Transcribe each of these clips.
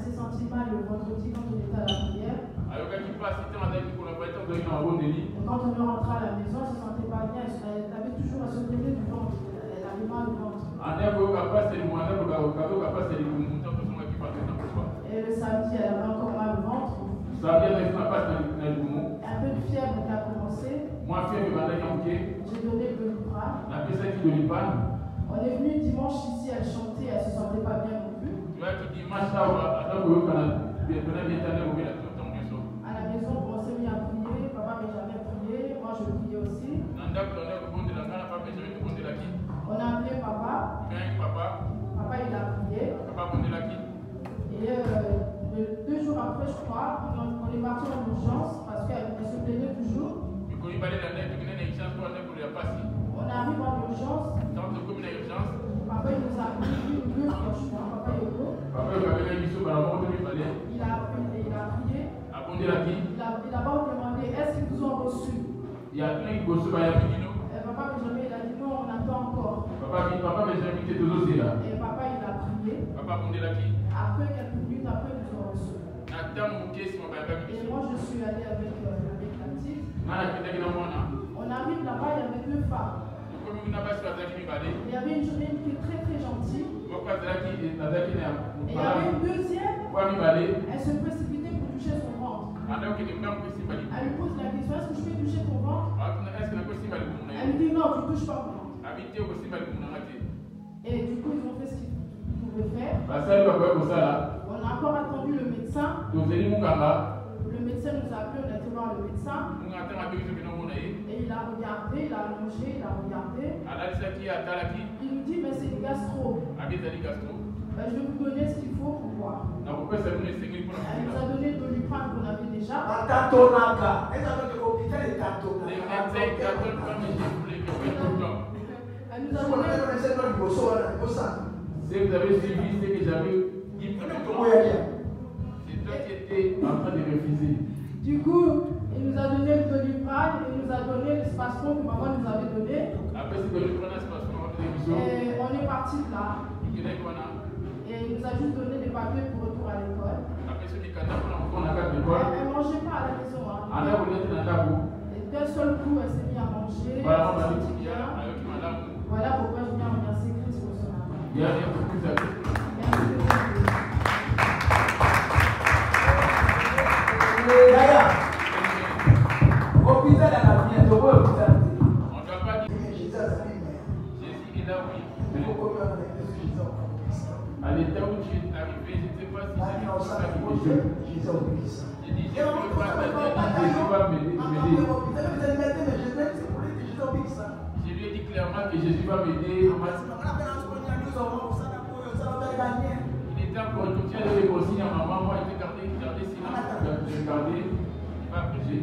s'est senti mal le vendredi quand on était à la prière. Quand on est rentré à la maison, elle ne se sentait pas bien. Elle avait toujours à se lever du ventre. Elle avait mal au ventre. Et le samedi, elle avait encore mal au ventre. Un peu de fièvre qui a commencé. J'ai donné le Doliprane. On est venu dimanche ici, elle chantait, elle ne se sentait pas bien non plus. À la maison, on s'est mis à prier. Papa n'a jamais prié. Moi, je priais aussi. On a appelé papa. Papa, il a prié. Et 2 jours après, je crois, on est parti en urgence parce qu'elle se plaignait toujours. On arrive en urgence. Papa, il nous a pris une bulle, franchement. Papa Yoko. Il a prié. Il a d'abord demandé est-ce qu'ils vous ont reçu. Et papa Benjamin, il a dit non, on attend encore. Et papa, il a prié. Après quelques minutes, après, ils nous ont reçu. Et moi, je suis allé avec la petite. On arrive là-bas, il y avait 2 femmes. Il y avait une journée qui était très très gentille. Et il y avait une deuxième. Elle se précipitait pour toucher son ventre. Elle lui pose la question est-ce que je peux toucher ton ventre? Elle lui dit non, tu ne touches pas mon ventre. Et du coup, ils ont fait ce qu'ils pouvaient faire. On a encore attendu le médecin. Le médecin nous a appelé, on a été voir le médecin. Et il a regardé, il a allongé, il a regardé. Il nous dit mais c'est une gastro. Je vais vous donner ce qu'il faut pour voir. Elle nous a donné de Doliprane qu'on avait déjà. Elle nous a donné. Si vous avez suivi ce que j'avais dit, c'est toi qui étais en train de refuser. Du coup, il nous a donné le Doliprane, il nous a donné le Spasfon que maman nous avait donné. Et on est parti de là. Et il nous a juste donné des papiers pour retour à l'école. Elle ne mangeait pas à la maison. Et d'un seul coup, elle s'est mise à manger. Voilà pourquoi je viens remercier Christ pour son amour. Merci. On ne doit pas dire Jésus est là, oui. À l'état où tu es arrivé, je ne sais pas si Jésus va m'aider. Je lui ai dit clairement que Jésus va m'aider. Il était encore tout de consignes à maman. Moi, il était gardé sinon. Il va bouger.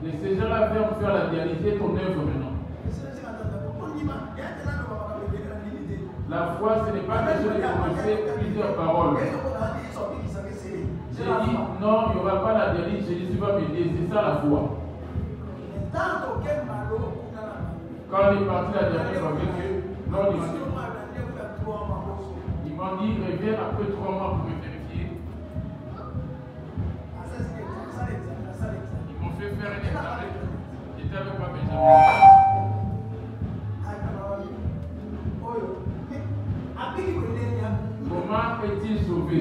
Et ces gens-là vont faire la réalité ton œuvre maintenant. La foi, ce n'est pas quelque chose de prononcer plusieurs paroles. J'ai dit non, il n'y aura pas la dialyse, Jésus va m'aider. C'est ça la foi. Quand on est parti la dernière fois avec eux, ils m'ont dit reviens après 3 mois pour me vérifier. Ils m'ont fait faire un examen. J'étais avec moi Benjamin. Comment est-il sauvé?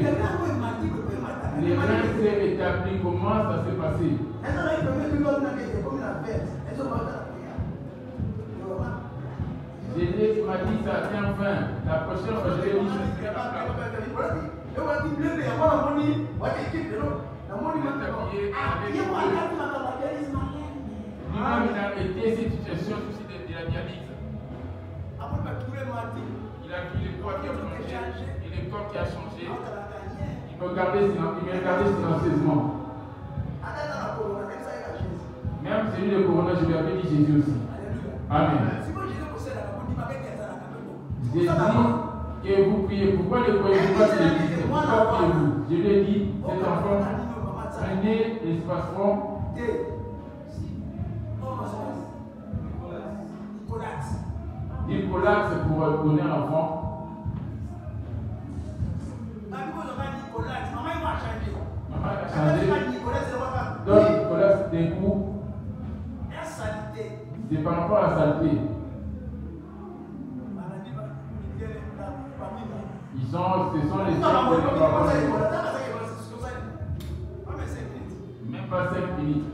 Les règles s'est établi. Comment ça s'est passé? Jésus m'a dit ça tient fin. La prochaine fois, je vais dire lui-même, il a été cette situation aussi de la dialyse. Il a vu les poids qui ont changé et le corps qui a changé. Il me regardait silencieusement. Même celui de Corona, je lui avais dit Jésus aussi. Amen. J'ai dit que vous priez. Pourquoi ne croyez-vous pas que l'Église? Pourquoi priez-vous? Je lui ai dit, cet enfant, prenez l'espace-fond. Nicolas, c'est pour donner à l'enfant. des coups. C'est par rapport à la saleté. Ce sont les même pas 5 minutes.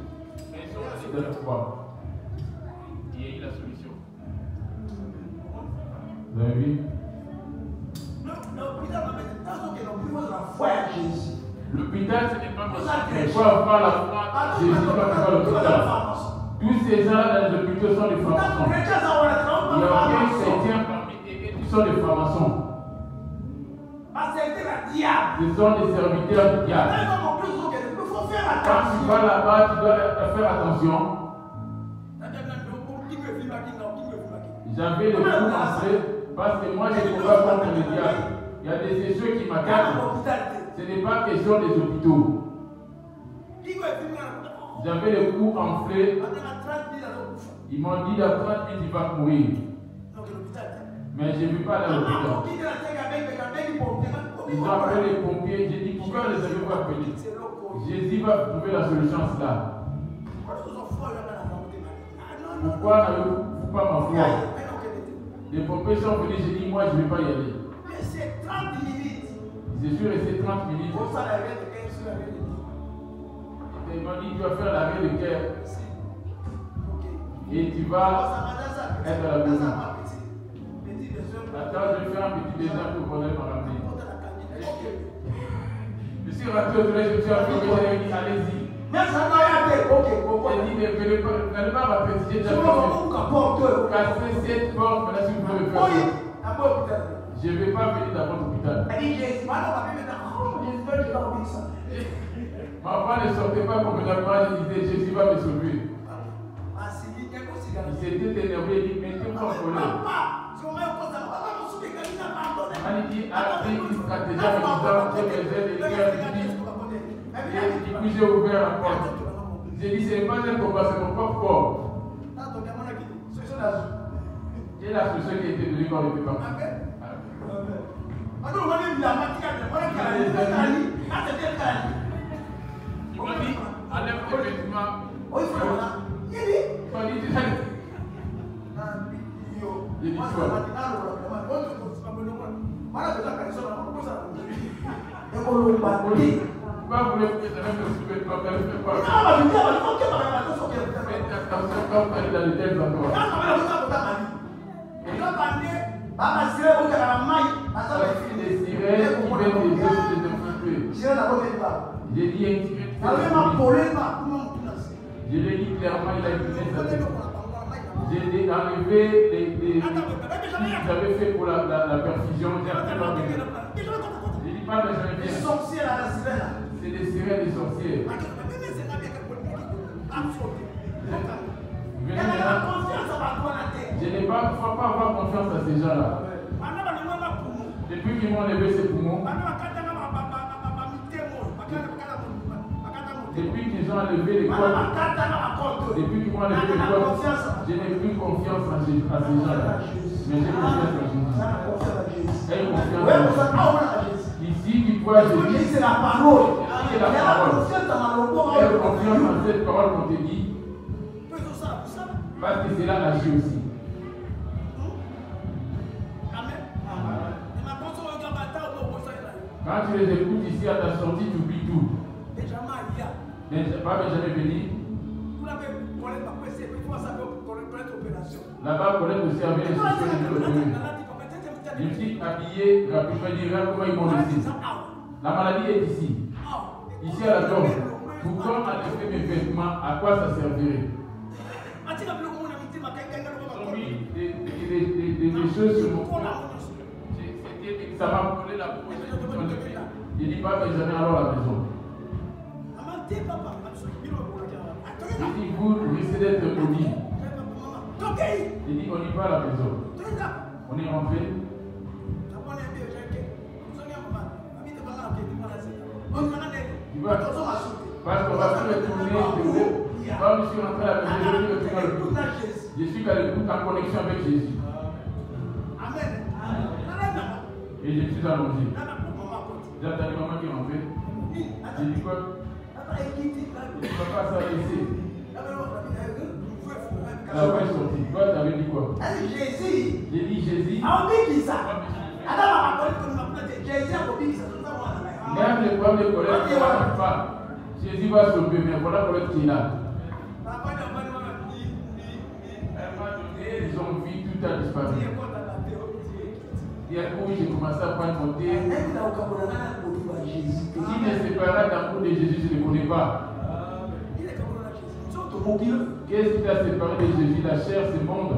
Mais ils sont restés dans le froid. Il y a eu la solution. Vous avez vu? L'hôpital, ce n'est pas possible. Il faut avoir la foi. Jésus va faire l'hôpital. Tous ces gens dans les hôpitaux sont des francs-maçons. Il n'y a aucun chrétien parmi eux, tous sont des francs-maçons. Ce sont des serviteurs du diable. Quand tu vas là-bas, tu dois faire attention. J'avais le coup entré parce que moi je ne peux pas contre le diable. Il y a des ceux qui m'attaquent. Ce n'est pas question des hôpitaux. J'avais le cou enflé. Ils m'ont dit dans 30 minutes il va mourir. Mais je ne vis pas dans l'hôpital. Ils ont appelé les pompiers. J'ai dit pourquoi les avez pas appelés? Jésus va trouver la solution à cela. Pourquoi n'avez-vous pas ma foi? Les pompiers sont venus, j'ai dit moi je ne vais pas y aller. Mais c'est 30 minutes. Je suis resté 30 minutes. Ils m'ont dit tu vas faire l'arrêt de cœur. Et tu vas être à la maison. Attends, je vais faire un petit désert pour qu'on aille me ramener. Je suis rentré au soleil, je me suis appelé, j'ai dit allez-y. Mais ça va y aller, ok. J'ai dit n'allez pas m'appeler, j'ai déjà cassé cette porte, maintenant si vous pouvez le faire. Je ne vais pas venir dans votre hôpital. Ma femme ne sortait pas comme la parole, je disais Jésus va me sauver. Il s'était énervé, il dit mettez-moi en colère. Il dit a pris une stratégie en me disant j'ai besoin de cœur de vie. Et du coup j'ai ouvert la porte. J'ai dit ce n'est pas un combat, c'est mon propre corps. J'ai la solution qui était donnée quand on était parti. Il m'a dit enlève tes vêtements. Il m'a dit tu sais. J'ai dit tu vois. Pourquoi vous voulez que ça ne me soumette pas? Faites attention quand vous allez dans les tels endroits. Des sirènes qui viennent des autres j'ai dit une sirène. Je l'ai dit clairement, il a utilisé sa tête. J'ai enlevé les j'avais fait pour la perfusion. J'ai dit pas mais j'avais bien. C'est des sirènes des sorcières. Je n'ai pas avoir confiance à ces gens-là. Depuis qu'ils m'ont levé ses poumons, depuis qu'ils ont levé les corps, depuis qu'ils m'ont levé les corps, je n'ai plus confiance à ces gens-là. Mais j'ai confiance en Jésus. J'ai confiance en Jésus. Ici, tu vois, je dis, c'est la parole. C'est la parole. J'ai confiance en cette parole qu'on te dit. Parce que c'est là l'agir aussi. Quand tu les écoutes ici à ta sortie, tu oublies tout. Pas jamais venu. Là-bas, Colette aussi avait les solutions de l'autonomie. Je me suis habillé rapidement, je dirais comment ils m'ont laissé. La maladie est ici. Ici à la tombe. Pourquoi enlever mes vêtements? À quoi ça servirait? Des choses sur mon corps. Ça m'a brûlé la peau. Je dis pas que j'avais alors la maison. Je dis vous risquez d'être maudit. Je dis on y va à la maison. On est rentré. Parce qu'on va tout retourner de haut. Quand je suis rentré à la maison, je suis allé en connexion avec Jésus. Et je suis allongé. J'ai entendu maman qui est rentrée. J'ai dit quoi? Il ne va pas s'arrêter. Jésus. J'ai dit Jésus. Ah, on dit qui ça? Même les problèmes de colère ne sont pas. Jésus va sauver, mais voilà pour être là. Ils ont vu, tout a disparu. Et après, j'ai commencé à prendre mon thé. Qui ne sépara d'amour de Jésus, je ne le connais pas. Qu'est-ce qui t'a séparé de Jésus? La chair, ce monde.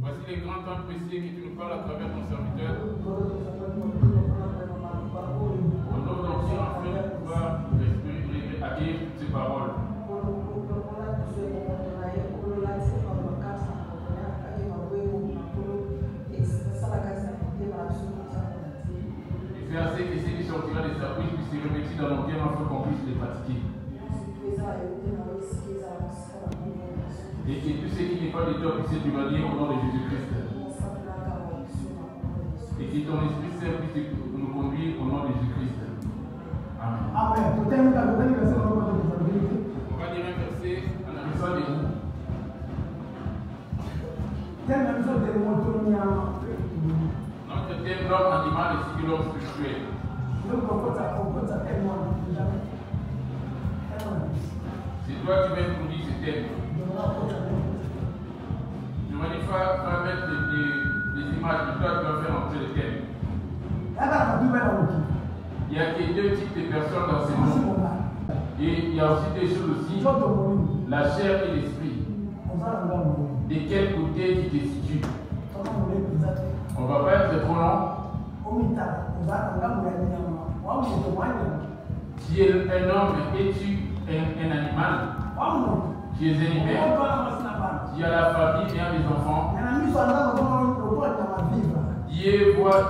Voici les grands temps précis que tu nous parles à travers ton serviteur. On offre donc afin de pouvoir accueillir toutes ces paroles. Et fais assez que ce qui sortira de sa bouche puisse se remettre dans nos cœurs afin qu'on puisse les pratiquer. Et que tout ce qui n'est pas de toi puisse s'éloigner au nom de Jésus-Christ. Et que ton Esprit Saint puisse nous conduire au nom de Jésus-Christ. Amen. Amen. On va dire un verset en arrivant des mots. Notre thème, l'homme animal ainsi que l'homme spirituel. C'est toi qui vas introduire ce thème. Je vais mettre des images, mais toi tu vas faire entrer le thème. Il y a que deux types de personnes dans ce monde. Et il y a aussi des choses aussi, la chair et l'esprit. De quel côté tu te situes? On ne va pas être trop long. Tu es un homme et tu es un animal. Tu es un humain. Tu as la famille et des enfants. Dieu voit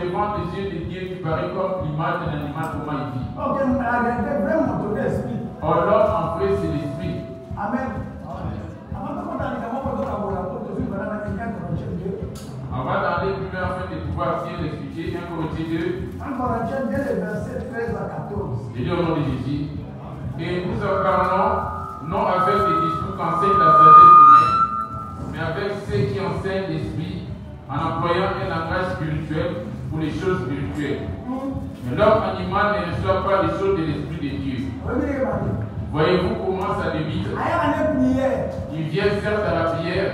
devant les yeux de Dieu, tu parais comme l'image d'un animal, comment il vit. Or l'homme en vrai, c'est l'esprit. Amen. On va aller plus loin afin de pouvoir bien l'expliquer. 1 Corinthiens 2. 1 Corinthiens 2, les versets 13 à 14. Je dis au nom de Jésus. Et nous en parlons non avec les discours qu'enseigne la sagesse humaine, mais avec ceux qui enseignent l'esprit, en employant un langage spirituel pour les choses spirituelles. Mais l'homme animal ne reçoit pas les choses de l'esprit de Dieu. Voyez-vous comment ça débite? Il vient certes à la prière.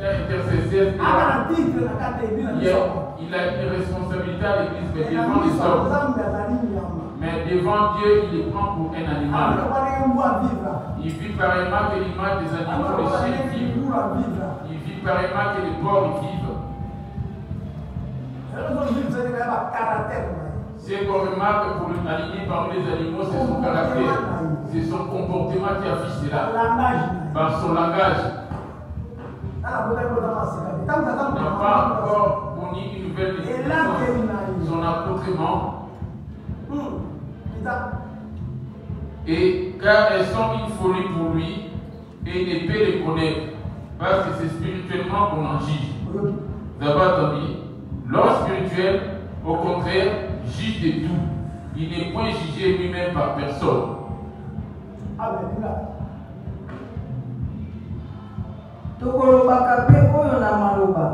Intercesseur, il a une responsabilité à l'église, mais devant les hommes. Mais devant Dieu, il les prend pour un animal. Il vit pareillement que l'image des animaux, les chiens vivent. Il vit pareillement que les porcs vivent. Ce qu'on remarque pour l'aligner parmi les animaux, c'est son caractère, c'est son comportement qui affiche cela. Par son langage. On n'a pas encore connu une nouvelle définition, son accoutrement. Et car elles sont une folie pour lui, et il ne peut les connaître, parce que c'est spirituellement qu'on en juge. Vous avez entendu? L'homme spirituel, au contraire, juge de tout. Il n'est point jugé lui-même par personne. Tokolobaka pe oyo na maloba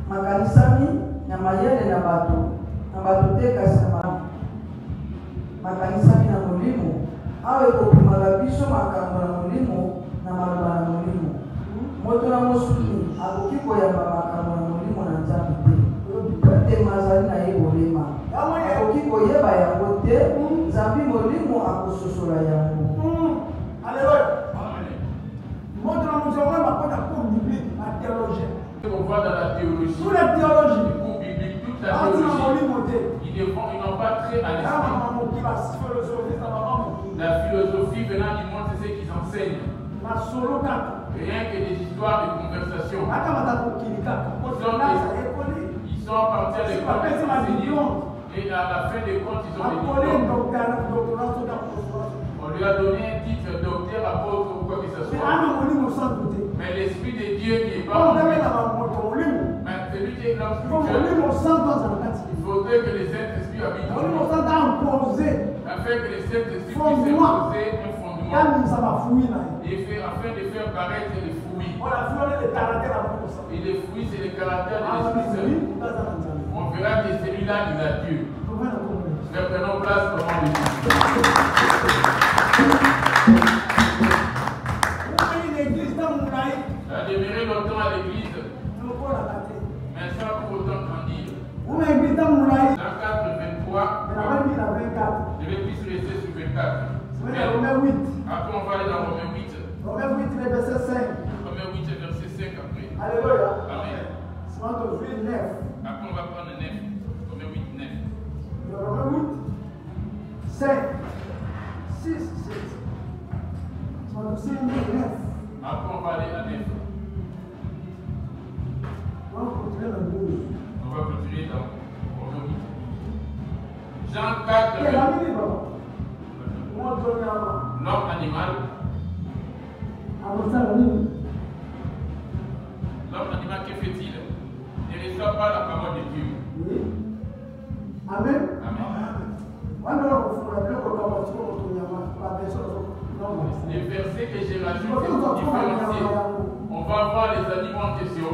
makanisani na mayele na bato te kasi na makanisani na molimo awe kopimaka biso makambo na molimo na maloba na molimo moto na mosuni akoki koyamba makambo na molimo na Nzambe te te mazali na ye bolema akoki koyeba yango te Nzambe molimo akososola yango. On voit dans la théologie, toute la théologie, toute la théologie, ils n'ont pas trait à l'esprit. La philosophie venant du monde, c'est ce qu'ils enseignent. Rien que des histoires de conversation. Ils sont partis à l'école et à la fin des comptes, ils ont des diplômes. On lui a donné un titre docteur, apôtre ou quoi que ce soit. Mais l'esprit de Dieu qui est pas en lui, mais celui qui est l'homme spirituel, il faudrait que les Saint-Esprit habitent en lui. Afin que les Saint-Esprit puissent imposer un fondement. Et afin de faire paraître les fruits. Et les fruits, c'est le caractère de l'Esprit Saint. On verra que celui-là, il a Dieu. Prenons place au nom de Jésus. Elle a demeuré longtemps à l'église, mais sans pour autant grandir. Dans 4, 23, je vais plus rester sur 24. Après, on va aller dans Romains 8. Romains 8, le verset 5. Romains 8, verset 5 après. Alléluia. Amen. C'est moi que je vais 9. Après, on va prendre le 9. Romains 8, 9. Romains 8, 5, 6, 7. C'est moi que c'est 9. Après, on va aller à 9. On va continuer dans le 12. On va continuer dans Romains 8. Jean 4. Et la minute, L'homme animal. L'homme animal, que fait-il? Il ne reçoit pas la parole de Dieu. Oui. Amen. Amen. Les versets que j'ai rajoutés différenciés. On va voir les animaux en question.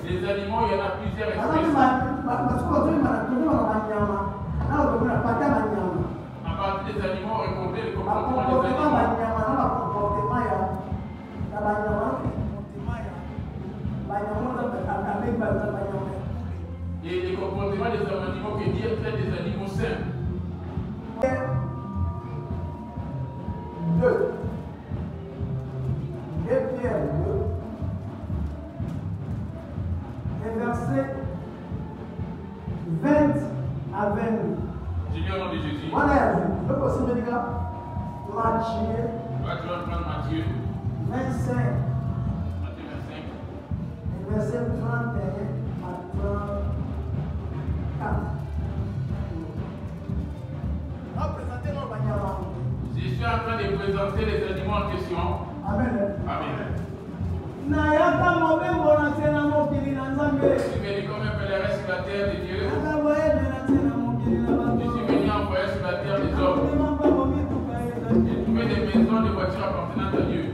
Les animaux, il y en a plusieurs espèces. À partir des animaux, on récompte le comportement des animaux. Et les comportements des animaux que Dieu traite des animaux sains. 2. Et Pierre 2. Et verset 20 à 22. Je lis au nom de Jésus. Voilà, le possible de dire Matthieu. Tu vas prendre Matthieu. 25. Matthieu 25. Et verset 31 à 34. Je suis en train de présenter les animaux en question. Amen. Amen. Tu Je suis venu comme un pèlerin sur la terre de Dieu. Je suis venu envoyer sur la terre des hommes. J'ai trouvé des maisons, des voitures appartenant à Dieu.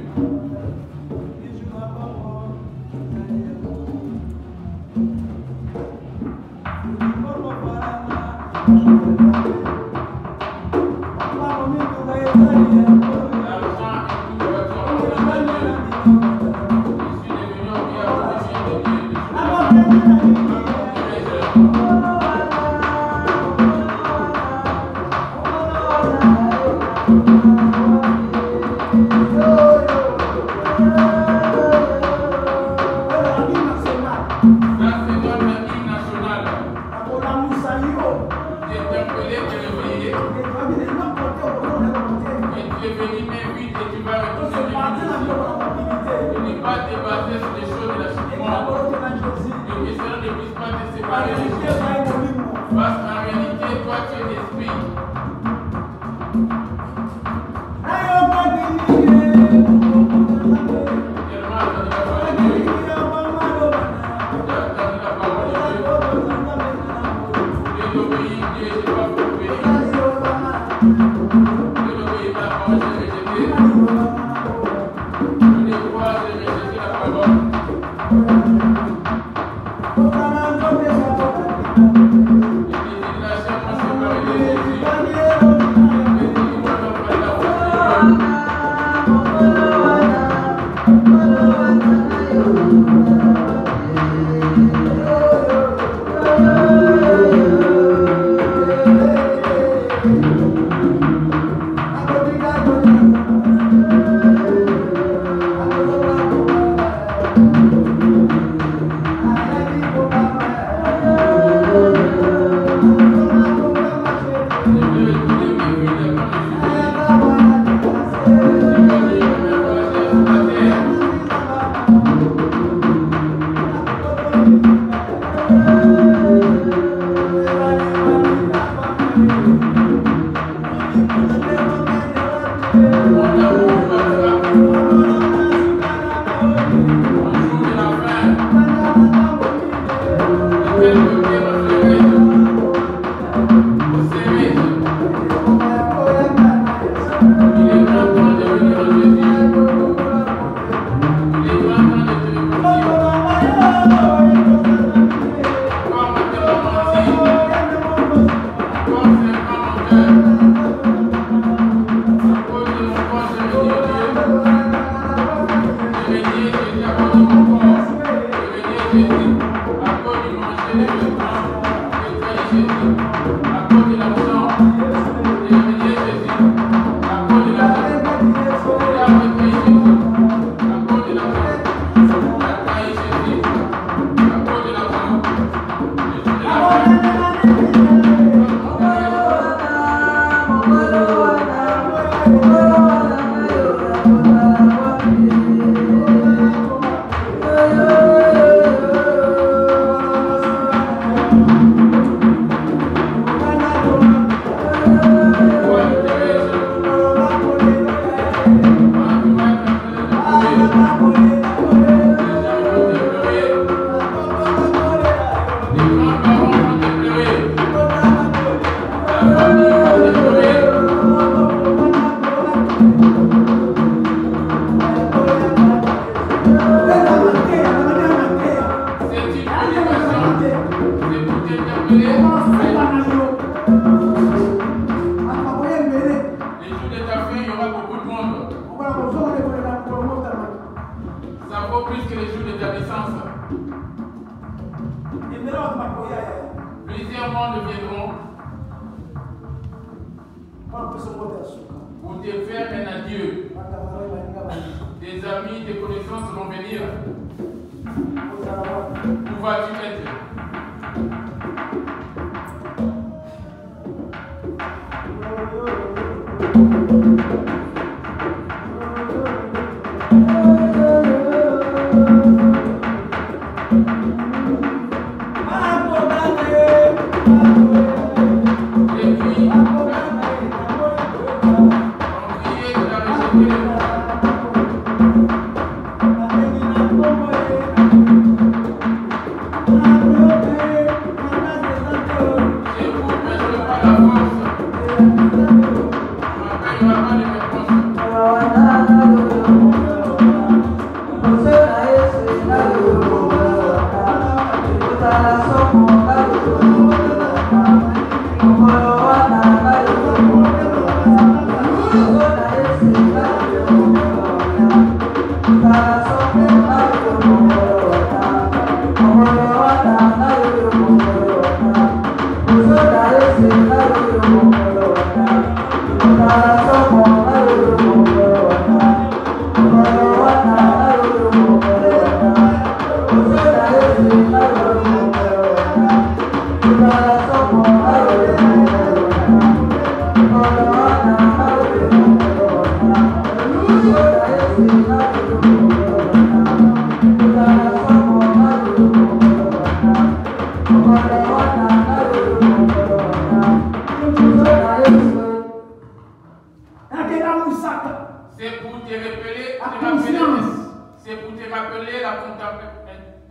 Amen. plus que les jours de ta naissance. Plusieurs mondes viendront pour te faire un adieu. Des amis, des connaissances vont venir. Où vas-tu être?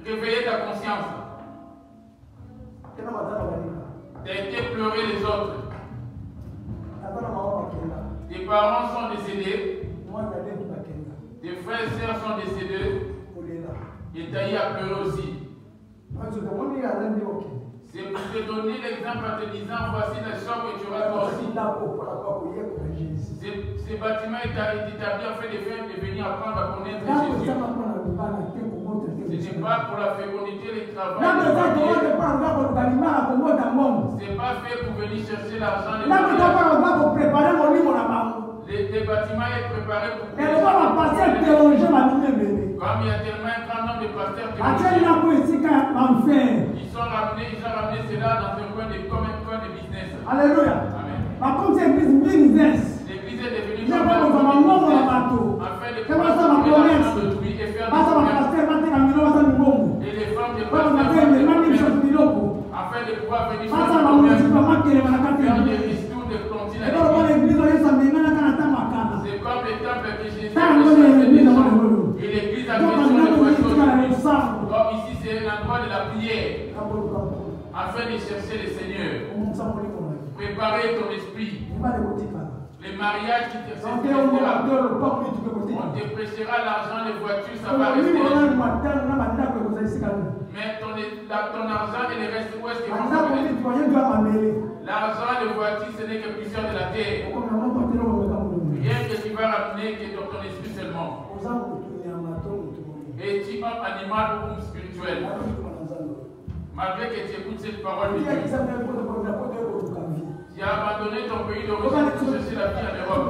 Réveiller ta conscience. D'aider pleurer les autres. Tes parents sont décédés. Tes frères et sœurs sont décédés. Et Taï a pleuré aussi. C'est pour te donner l'exemple en te disant voici la chambre que tu auras toi aussi. Ces bâtiments étaient établis afin de faire venir apprendre à connaître Jésus. Ce n'est pas pour la fécondité et le travail. Ce n'est pas fait pour venir chercher l'argent. Les bâtiments sont préparés pour comme il y a tellement un grand nombre de pasteurs ils ont ramené cela dans un coin de business. Alléluia. Amen. L'église est devenue afin de commencer d'autrui et faire des et les femmes de pasteurs afin de pouvoir venir faire des ristours de continent. C'est comme le temple que Jésus a et l'église a besoin de voitures. Or ici c'est l'endroit de la prière afin de chercher le Seigneur. Préparer ton esprit. Les mariages qui te on te prêchera l'argent, les voitures, ça va rester. Mais ton argent et le reste, où est-ce qu'ils vont se l'argent, les voitures, ce n'est que plusieurs de la terre. Rien que tu vas ramener que dans ton esprit seulement. Et tu es animal ou spirituel. Malgré que tu écoutes cette parole de Dieu. Tu as abandonné ton pays d'origine pour chercher la vie en Europe.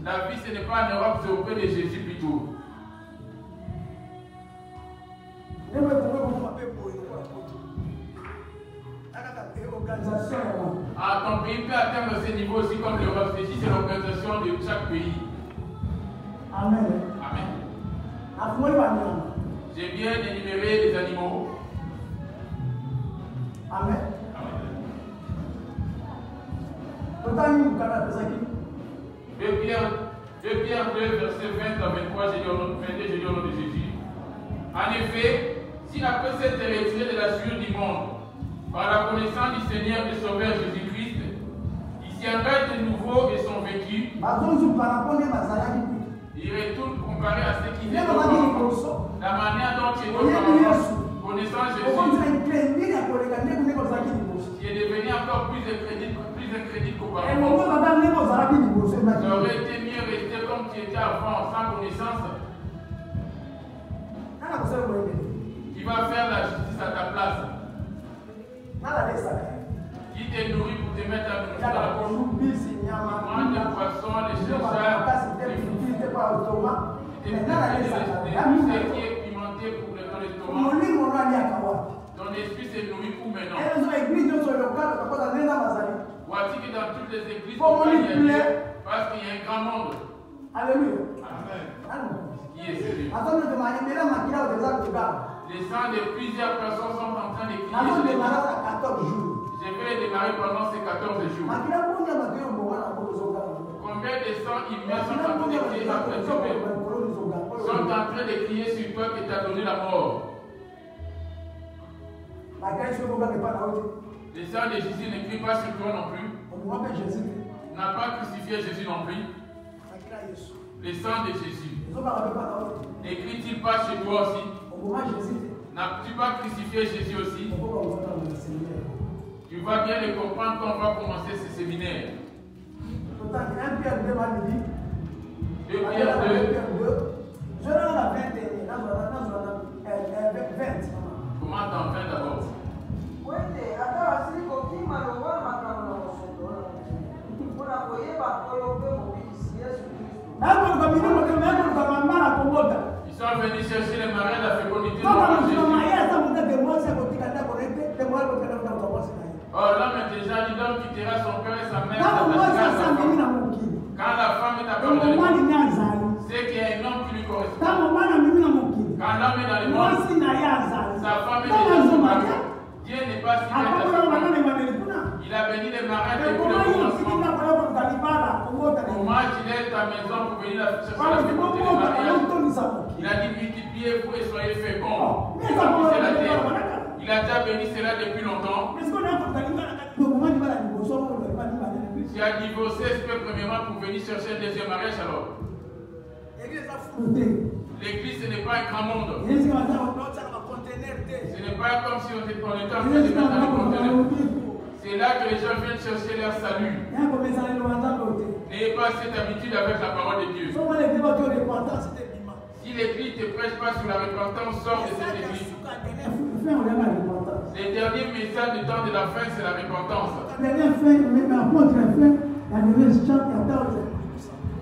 La vie, ce n'est pas en Europe, c'est auprès de Jésus plutôt. Ah, ton pays peut atteindre ce niveau aussi comme l'Europe. Ceci, c'est l'organisation de chaque pays. Amen. Amen. J'ai bien énuméré les animaux. Amen. Amen. 2 Pierre 2, verset 20 à 23, je dis au nom de Jésus. En effet, si après s'être retiré de la sueur du monde, par la connaissance du Seigneur et Sauveur Jésus-Christ, ils s'y engagent de nouveau et sont vêtus, ils retournent comparé à ce qu'ils étaient auparavant. La manière dont ils étaient auparavant, connaissant Jésus, qui est devenu encore plus incrédule qu'auparavant. Ça aurait été mieux rester comme tu étais avant, sans connaissance. Qui va faire la justice à ta place. Qui te nourrit pour te mettre à nourrir dans la bouche. Mange des poissons, les chercheurs, les fruits. Qui est pimenté pour ton estomac. Ton esprit s'est nourri pour maintenant. Voici que dans toutes les églises, parce qu'il y a un grand monde. Alléluia. Amen. Qui est celui? Les sangs de plusieurs personnes sont en train de crier. Je vais les démarrer pendant ces 14 jours. Combien de sangs humains sont en train de crier après toi? Sont en train de crier sur toi qui t'a donné la mort. Les sangs de Jésus ne crient pas sur toi non plus. N'a pas crucifié Jésus non plus. Les sangs de Jésus ne crient-ils pas chez toi aussi? N'as-tu pas crucifié Jésus aussi? Tu vas bien le comprendre quand on va commencer ce séminaire. 2 Pierre 2. Comment t'en fais d'abord? Ils sont venus chercher les mariés de la fécondité de Jésus. Oh, l'homme est déjà dit, l'homme quittera son père et sa mère. Quand la femme est à part de lui, c'est qu'il y a un homme qui lui correspond. Quand l'homme est dans le monde, sa femme est déjà son mari. Dieu n'est pas si bête à sa femme. Il a béni les mariés depuis le commencement. Comment tu laisses ta maison pour venir chercher la fécondité des mariages? Il a dit multipliez-vous et soyez féconds. Il a déjà béni cela depuis longtemps. Tu as divorcé, c'est premièrement pour venir chercher un deuxième mariage alors. L'église, ce n'est pas un grand monde. Ce n'est pas comme si on était en train de mettre dans le conteneur. C'est là que les gens viennent chercher leur salut. N'ayez pas cette habitude avec la parole de Dieu. Si l'église ne te prêche pas sur la repentance, sors de cette église. Le dernier message du temps de la fin, c'est la repentance.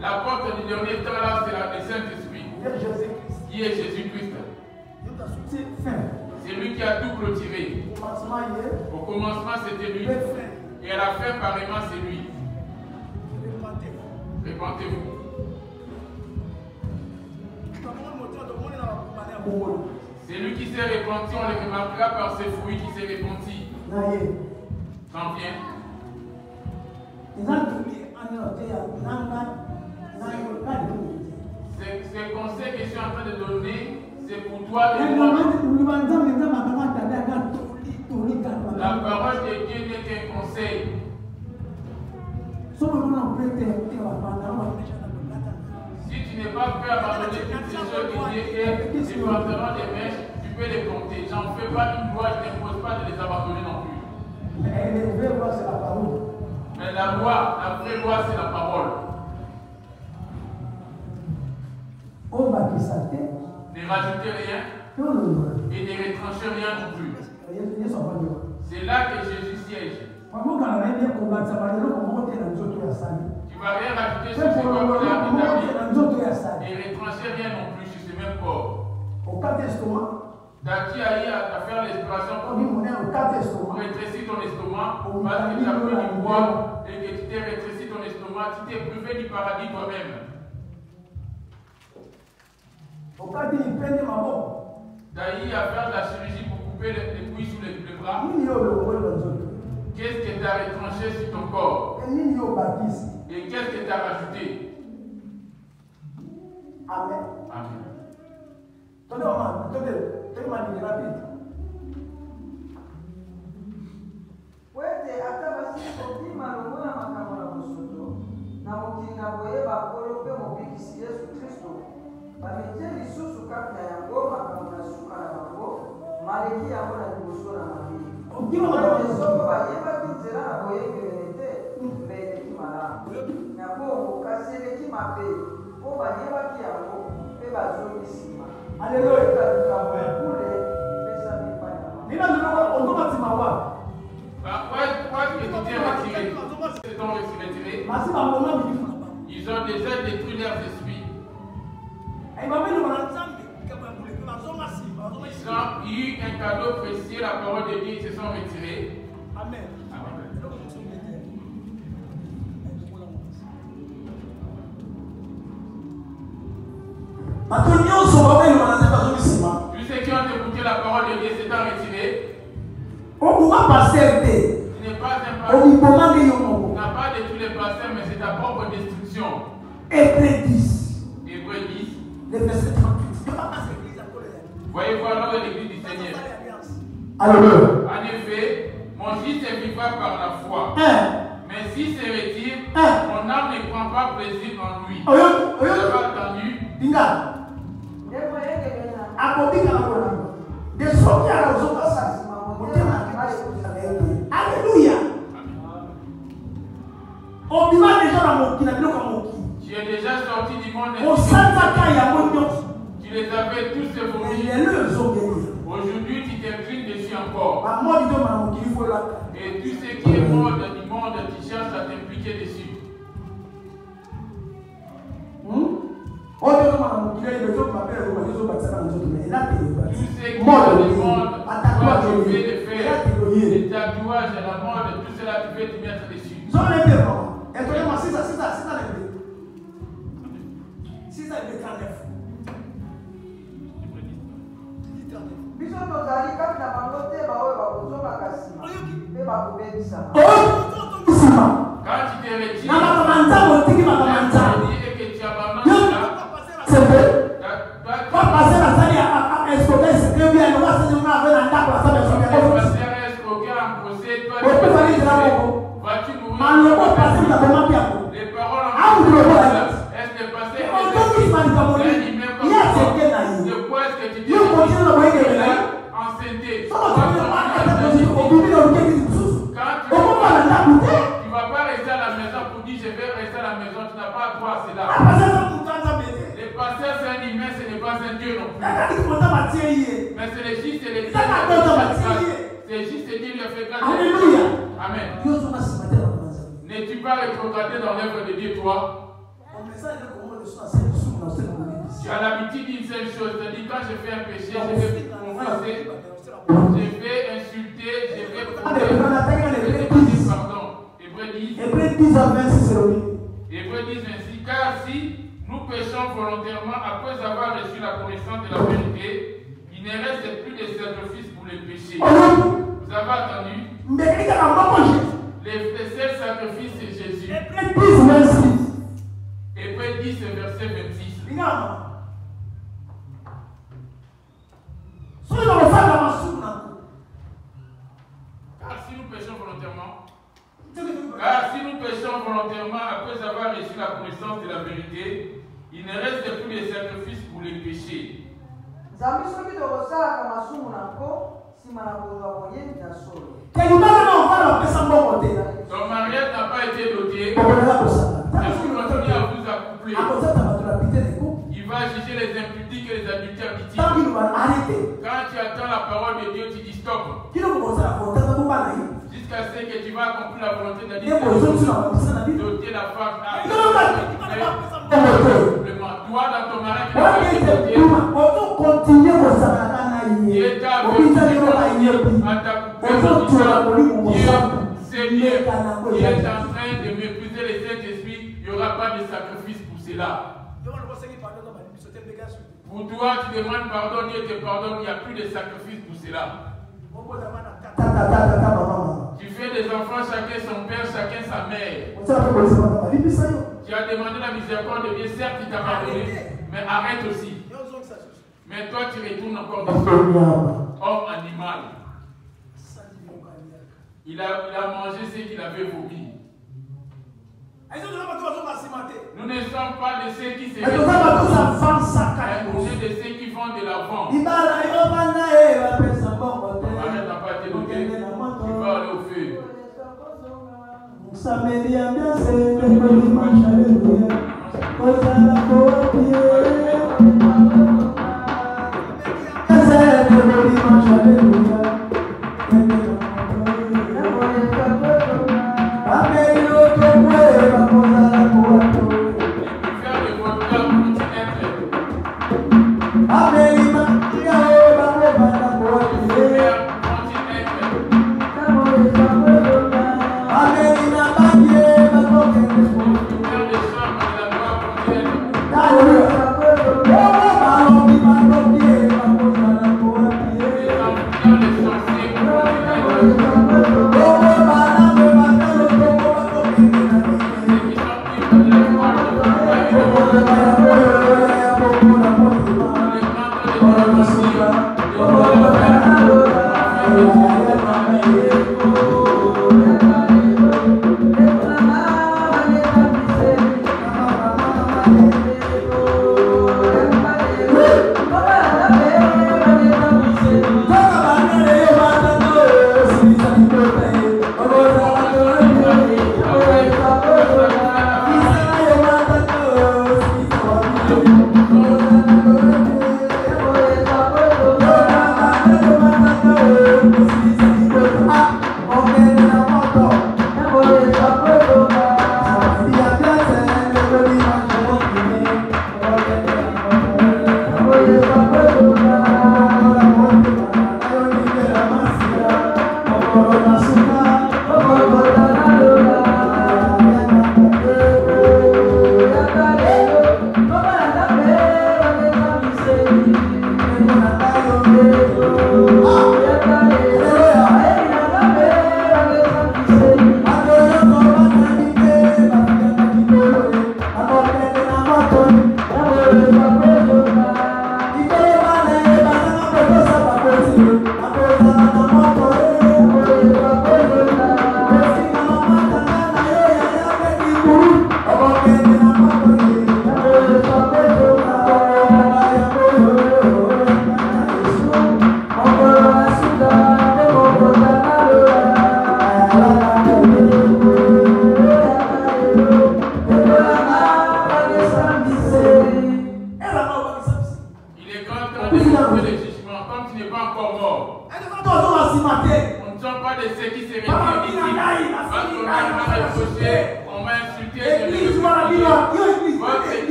L'apôtre du dernier temps là, c'est le Saint-Esprit. Qui est Jésus-Christ. C'est lui qui a tout clôturé. Au commencement, c'était lui. Et à la fin, pareillement, c'est lui. Répentez-vous. C'est lui qui s'est repenti, on le remarquera par ses fruits qui s'est repenti. T'en viens? Ces conseils que je suis en train de donner, c'est pour toi. La parole de Dieu n'est qu'un conseil. Si tu n'es pas prêt à abandonner toutes ces choses que Dieu est, les pantalons des mèches, tu peux les compter. J'en fais pas une loi, je n'impose pas de les abandonner non plus. Mais la loi, la vraie loi, c'est la parole. Ne rajoutez rien et ne retranchez rien non plus. C'est là que Jésus siège. Tu ne vas rien rajouter sur ce corps qu'il a établi et retrancher rien non plus sur ce même corps. Tu as eu à faire l'exploration pour rétrécir ton estomac parce que tu as pris du poids et que tu t'es rétréci ton estomac, tu t'es privé du paradis toi-même. Tu as eu à faire de la chirurgie pour couper les couilles sous les bras. Qu'est-ce que tu as retranché sur ton corps? Et qu'est-ce que tu as rajouté? Amen. Amen. Ils ont déjà détruit leurs esprits. Ils ont eu un cadeau précieux, la parole de Dieu, ils se sont retirés. Amen. Tous ceux qui ont écouté la parole de Dieu s'étant retirés. Ce n'est pas un pasteur. Tu n'as pas détruit les pasteurs, mais c'est ta propre destruction. Hébreux 10. Hébreux 10. Le verset 38. Voyez-vous alors de l'église du Seigneur. Alléluia. En effet, mon fils est vivant par la foi. Mais s'il se retire, mon âme ne prend pas plaisir en lui. Vous avez entendu? Alléluia. Tu es déjà sorti du monde. Tu les avais tous vomis. Aujourd'hui, tu t'inclines dessus encore. Et tout ce qui est mort du monde, tu cherches à t'impliquer dessus. Tout ce qui est du monde, toi tu veux le faire. Les tatouages à la mode, tout cela tu veux te mettre dessus. Quand tu te retires, et que tu abandonnes vas-tu mourir? Les paroles est-ce que passer de quoi est-ce que tu dis enceinté? Tu vas pas rester à la maison pour dire je vais rester à la maison, tu n'as pas droit à cela. Les pasteurs c'est un humain, ce n'est pas un Dieu non plus. Mais c'est le juste et le Dieu. C'est juste et Dieu lui a fait grâce. Alléluia. Amen. N'es-tu pas rétrogradé dans l'œuvre de Dieu, toi? Tu as l'habitude d'une seule chose, c'est-à-dire quand je fais un péché, je vais confesser, je vais insulter, je vais demander pardon. Hébreux 10 à 26. Hébreux 10 26. Car si nous péchons volontairement après avoir reçu la connaissance de la vérité, il ne reste plus de sacrifice pour les péchés. Vous avez entendu? Le seul sacrifice c'est Jésus. Hébreux 10 verset 26. Car si nous péchons volontairement après avoir reçu la connaissance de la vérité, il ne reste plus de sacrifice pour les péchés. Ton mariage n'a pas été doté. Vous continuez à vous accoupler. Il va juger les impudiques et les adultères dit-il. Quand tu attends la parole de Dieu, tu dis stop. Jusqu'à ce que tu vas accomplir la volonté de Dieu. Doter la femme. Toi dans ton mariage, tu vas être doté. Dieu t'a Dieu est en train de mépriser les Saint-Esprit, il n'y aura pas de sacrifice pour cela. Pour toi, tu demandes pardon, Dieu te pardonne, il n'y a plus de sacrifice pour cela. Tu fais des enfants, chacun son père, chacun sa mère. Tu as demandé la miséricorde de Dieu, certes il t'a pardonné, mais arrête aussi. Mais toi tu retournes encore dessus. Homme animal. Il a mangé ce qu'il avait vomi. Nous ne sommes pas de ceux qui se réveillent. Nous sommes de ceux qui font de l'avant. Arrête à pas te bloquer. Tu vas aller au feu. Ça me dit bien, c'est le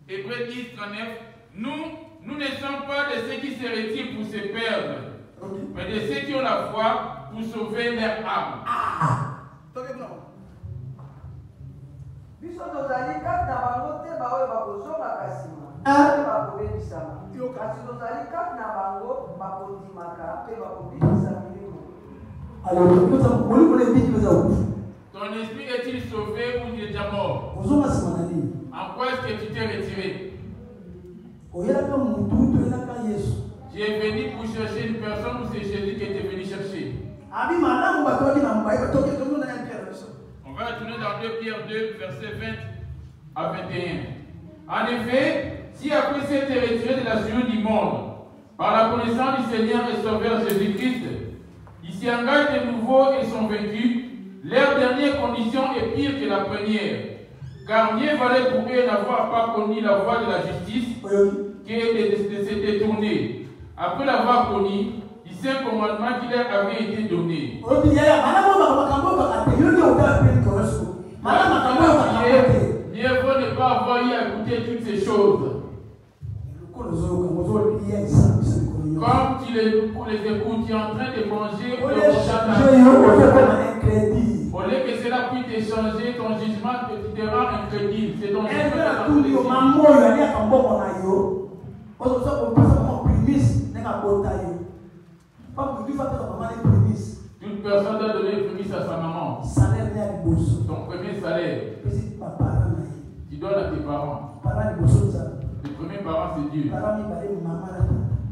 Hébreux 10, 39. Nous ne sommes pas de ceux qui se retirent pour se perdre, mais de ceux qui ont la foi pour sauver leur âme. Ton esprit est-il sauvé ou il est déjà mort? En quoi est-ce que tu t'es retiré? Tu es venu pour chercher une personne ou c'est Jésus qui était venu chercher? On va retourner dans 2 Pierre 2, versets 20 à 21. En effet, si après s'être retiré de la joie du monde, par la connaissance du Seigneur et Sauveur Jésus-Christ, ils s'y engagent de nouveau et sont vaincus, leur dernière condition est pire que la première. Car mieux valait pour eux n'avoir pas connu la voie de la justice que de se détourner. Après l'avoir connu, du saint commandement qui leur avait été donné. Mieux vaut ne pas avoir eu à écouter toutes ces choses. Comme tu les écoutes, tu es en train de manger au lieu que cela puisse te changer ton jugement, que tu te rends incrédule. C'est ton Toute personne doit donner une prémisse à sa maman. Ton premier salaire. Tu donnes à tes parents. Le premier parent, c'est Dieu.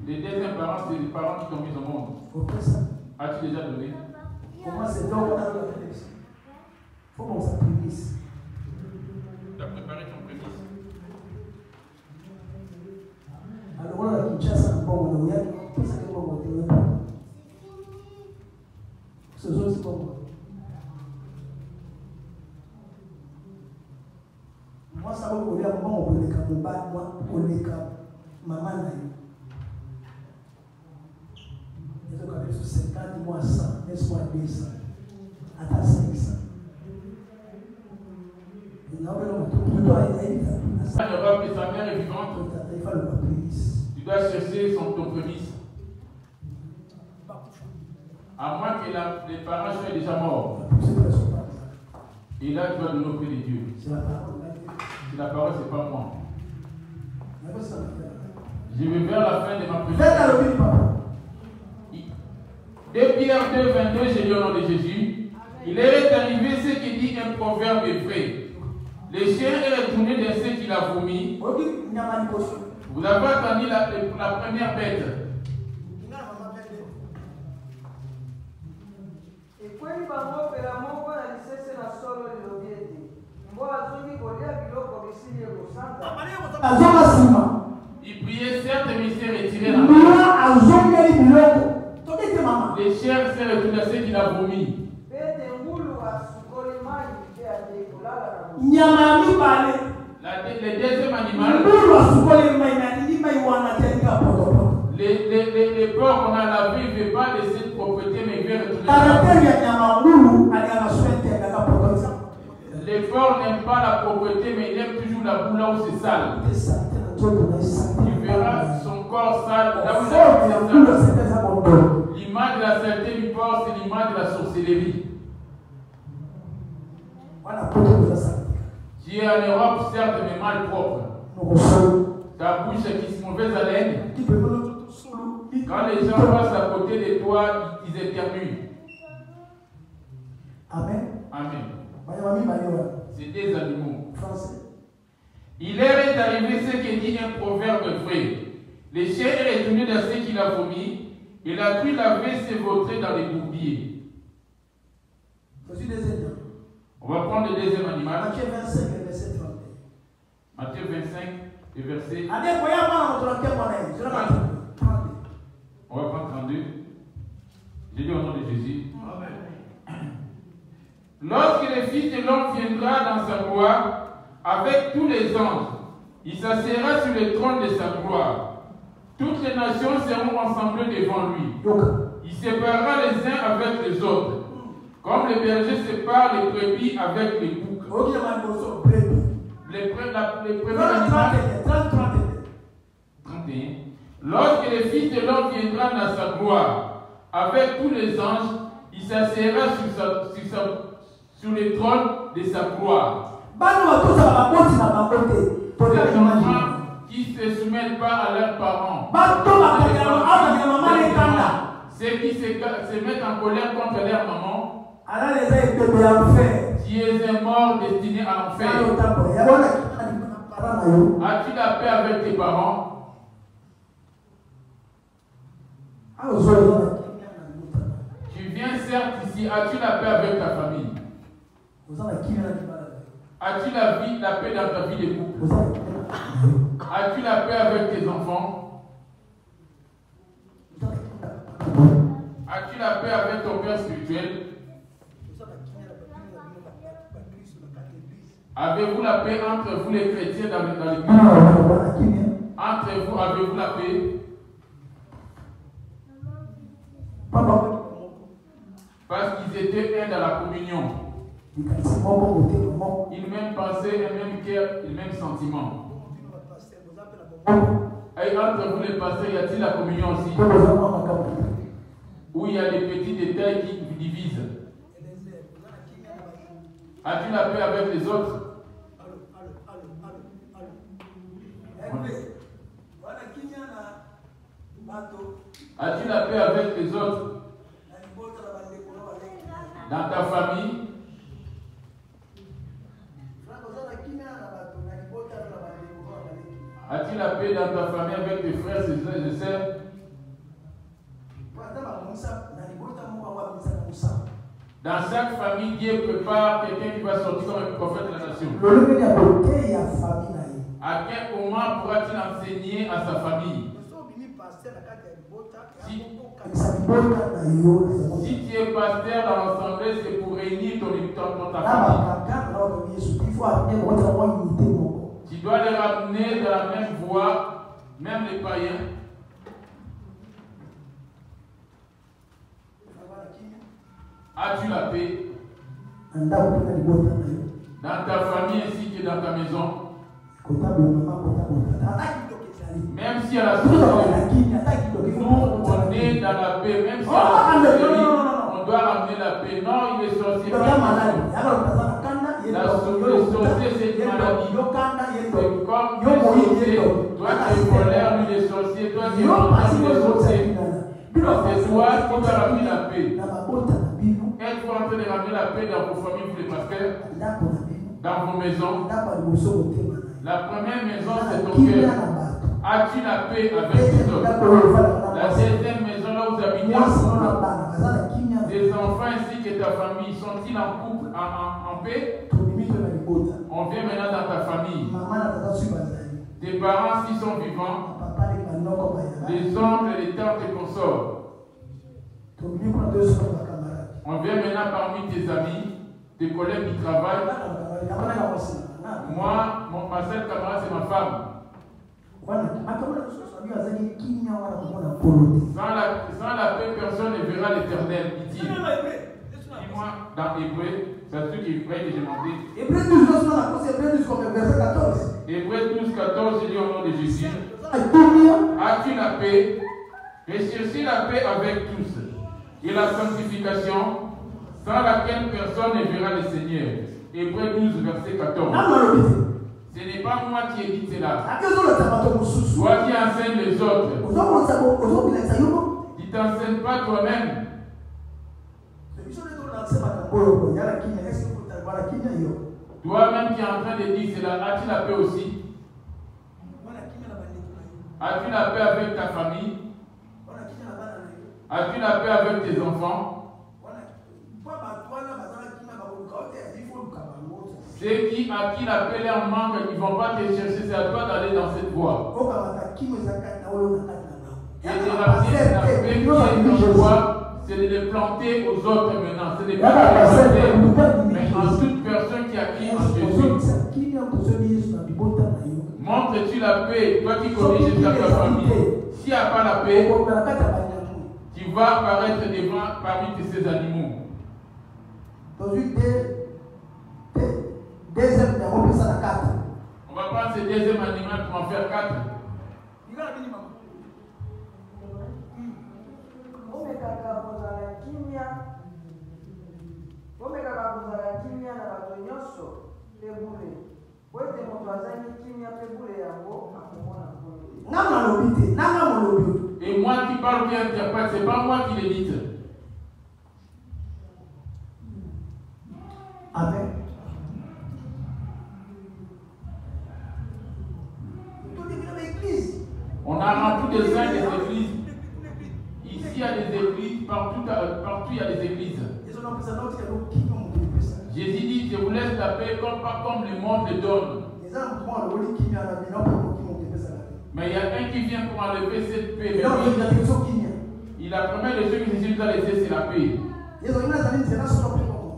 Les deuxièmes parents, c'est les parents qui t'ont mis au monde. As-tu déjà donné? Comment c'est donc faut qu'on s'apprécie. Tu as préparé ton prémisse. Alors on a Kinshasa, bon, on a tout ça que bon, ce sont c'est bon. Moi ça va coller à moi on les cap moi on les cap maman là. Les autres avec 50 mois 100, laisse-moi 200. Attends 500. Tu dois que sa mère est vivante. Tu dois chercher ton prémisse. À moins que les parents soient déjà morts. Et là, tu vas donner auprès de Dieu. Si la parole, c'est pas moi. Je vais vers la fin de ma prédication. 2 Pierre 2, 22, j'ai lu au nom de Jésus. Il est arrivé ce qui dit un proverbe vrai. Le chien est retourné de ce qu'il a vomi. Vous avez entendu la première bête. Il priait certes, mais il s'est retiré dans le chien s'est retourné à ce qu'il a vomi. Le deuxième animal, les porcs qu'on a lavé ne veulent pas de cette propriété, mais ils veulent retourner. Les porcs n'aiment pas la propriété, mais ils aiment toujours la boue là où c'est sale. Tu verras son corps sale là où c'est sale. L'image de la saleté du porc, c'est l'image de la sorcellerie. Tu es en Europe, certes, mais mal propre. Ta bouche qui est mauvaise haleine. Quand les gens passent à côté de toi, ils éternuent. Amen. Amen. C'est des animaux. Il est arrivé ce que dit un proverbe vrai. Le chien est retourné dans ce qu'il a vomi. Il a cru laver ses vautrés dans les bourbiers. On va prendre le deuxième animal. Matthieu 25, verset 32. Matthieu 25, verset. On va prendre 32. J'ai dit au nom de Jésus. Amen. Lorsque le Fils de l'homme viendra dans sa gloire, avec tous les anges, il s'assiera sur le trône de sa gloire. Toutes les nations seront ensemblées devant lui. Il séparera les uns avec les autres, comme les bergers séparent les brebis avec les boucs. Les premiers animaux. 31. Lorsque le Fils de l'homme viendra dans sa gloire, avec tous les anges, il s'assiera sur le trône de sa gloire. Ces enfants qui ne se soumettent pas à leurs parents, ceux qui se mettent en colère contre leur maman, tu es un mort destiné à l'enfer. As-tu la paix avec tes parents? Tu viens certes ici, as-tu la paix avec ta famille? As-tu la paix dans ta vie de couple? As-tu la paix avec tes enfants? As-tu la paix avec ton père spirituel? Avez-vous la paix entre vous les chrétiens dans l'église? Entre vous, avez-vous la paix? Parce qu'ils étaient un dans la communion. Ils même pensaient, un même cœur, le même sentiment. Et entre vous les pasteurs, y a-t-il la communion aussi? Où il y a des petits détails qui vous divisent. As-tu la paix avec les autres? As-tu la paix avec les autres? Dans ta famille? As-tu la paix dans ta famille avec tes frères et sœurs? Dans chaque famille, Dieu prépare quelqu'un qui va sortir comme un prophète de la nation. À quel moment pourra-t-il enseigner à sa famille? Si tu es pasteur dans l'assemblée, c'est pour réunir ta famille. Tu dois les ramener dans la même voie, même les païens. As-tu la paix dans ta famille ainsi que dans ta maison? Même si à la sorcellerie, nous on est dans la paix. Même si à la sorcellerie, on doit ramener la paix. Non, il est sorcier. La sorcier, c'est une maladie. C'est comme les sorciers. Toi, tu es voleur, lui, il est sorcier. C'est toi qui vas ramener la paix. Êtes-vous en train de ramener la paix dans vos familles, vous les pasteurs, dans vos maisons? La première maison, c'est ton cœur. As-tu la paix avec les autres? La deuxième maison, là où vous habitez ensemble, tes enfants ainsi que ta famille, sont-ils en couple, en paix? On vient maintenant dans ta famille. Tes parents, s'ils sont vivants, les oncles, les tantes et consorts. On vient maintenant parmi tes amis, tes collègues qui travaillent. Moi, ma seule camarade, c'est ma femme. Sans la paix, personne ne verra l'Éternel, dit-il. Dis-moi, dans Hébreu, c'est ce qui est vrai que j'ai demandé. Hébreu 12, 14, il dit au nom de Jésus. As-tu la paix? Recherchez la paix avec tous. Et la sanctification, sans laquelle personne ne verra le Seigneur. Hébreu 12, verset 14. Ce n'est pas moi qui ai dit cela. Toi qui enseignes les autres. Tu ne t'enseignes pas toi-même. Toi-même qui es en train de dire cela, as-tu la paix aussi? As-tu la paix avec ta famille? As-tu la paix avec tes enfants? Ceux à qui la paix leur manque, ils ne vont pas te chercher, c'est à toi d'aller dans cette voie. Et de ramener la paix qui est dans toi, c'est de les planter aux autres maintenant. C'est de les planter, mais en toute personne qui a crié en Jésus. Montre-tu la paix, toi qui connais Jésus à ta famille. S'il n'y a pas la paix, tu vas apparaître devant parmi ces animaux. On va prendre ce deuxième animal pour en faire 4. Et moi qui parle bien interprète, c'est pas moi qui l'édite. Amen. On a rempli des saints des églises. Ici il y a des églises, partout il y a des églises. Jésus dit, je vous laisse la paix pas comme le monde le donne. Mais il y a un qui vient pour enlever cette paix. Il a première des choses que Jésus nous a laissé, c'est la paix.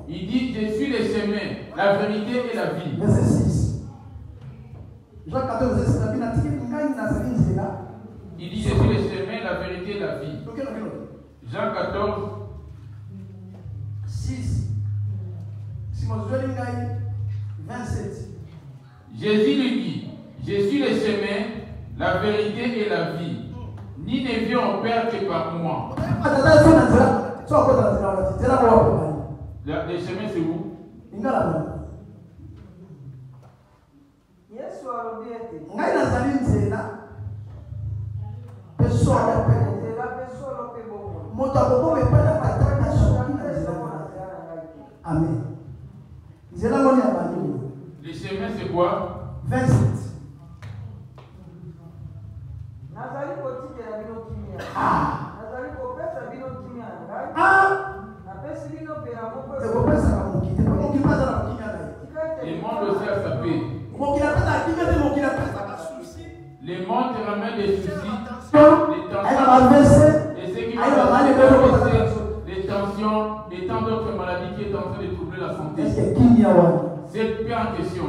Il dit, je suis le chemin, la vérité et la vie. Verset 6. Jean 14, verset 6. Il dit, je suis le chemin, la vérité et la vie. Jean 14, 6. 27. Jésus lui dit, je suis le chemin, la vérité et la vie. Ni ne vient au Père que par moi. Le chemin, c'est où? Amen. Le chemin, c'est quoi? 27. Le monde aussi a sa paix. Le monde te ramène des soucis, des tensions, et ce qui va les tensions et tant d'autres maladies qui est en train de troubler la santé. Cette paix en question,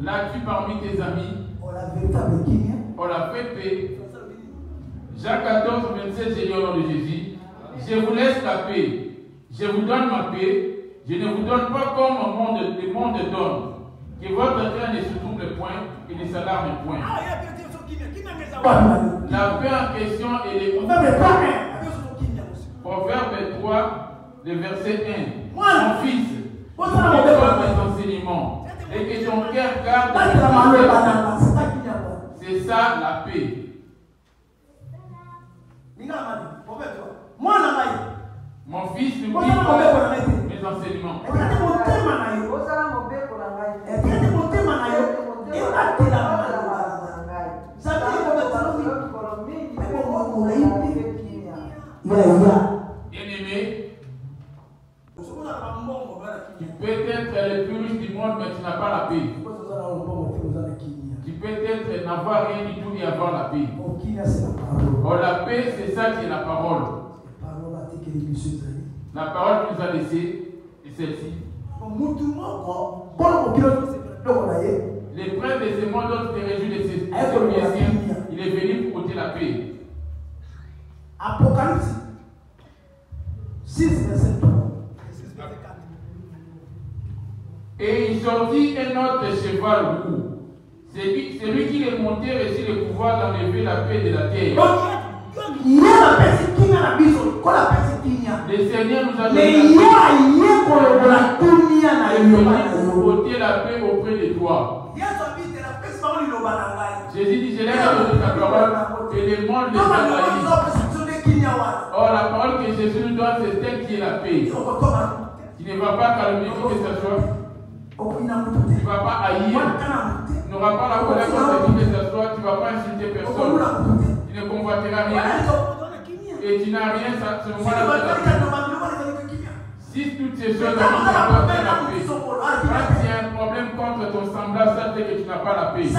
l'as-tu parmi tes amis? On l'a fait paix. Jean 14, 27, j'ai dit au nom de Jésus, je vous laisse la paix, je vous donne ma paix, je ne vous donne pas comme le monde donne, que votre cœur ne se trouble point et ne s'alarme point. La paix en question est Proverbe 3, le verset 1. Mon fils, reçois mes enseignements et que ton cœur garde. C'est ça la paix. Mon fils ne quitte pas mes enseignements. Bien-aimé, tu peux être le plus riche du monde, mais tu n'as pas la paix. Tu peux être n'avoir rien du tout et avoir la paix. Or, la paix, c'est ça qui est la parole. La parole qui nous a laissé est celle-ci. Les princes de ce monde se réjouissent de ses biens. Il est venu pour ôter la paix. Apocalypse 6, verset 3. Et il sortit un autre cheval roux. Celui qui est monté reçut le pouvoir d'enlever la paix de la terre. Le Seigneur nous a donné pour ôter la paix auprès de toi. Jésus dit, je l'ai donné ta parole et le monde les a haïs. Or, la parole que Jésus nous donne, c'est celle qui est la paix. Tu ne vas pas calmer qui que ce soit. Tu ne vas pas haïr. Tu n'auras pas la colère contre qui que ce soit. Tu ne vas pas insulter personne. Tu ne convoiteras rien. Et tu n'as rien, ce moment-là, c'est la paix. Si toutes ces choses arrivent, ça doit être la paix. Quand il y a un problème contre ton semblable, ça fait que tu n'as pas la paix. Le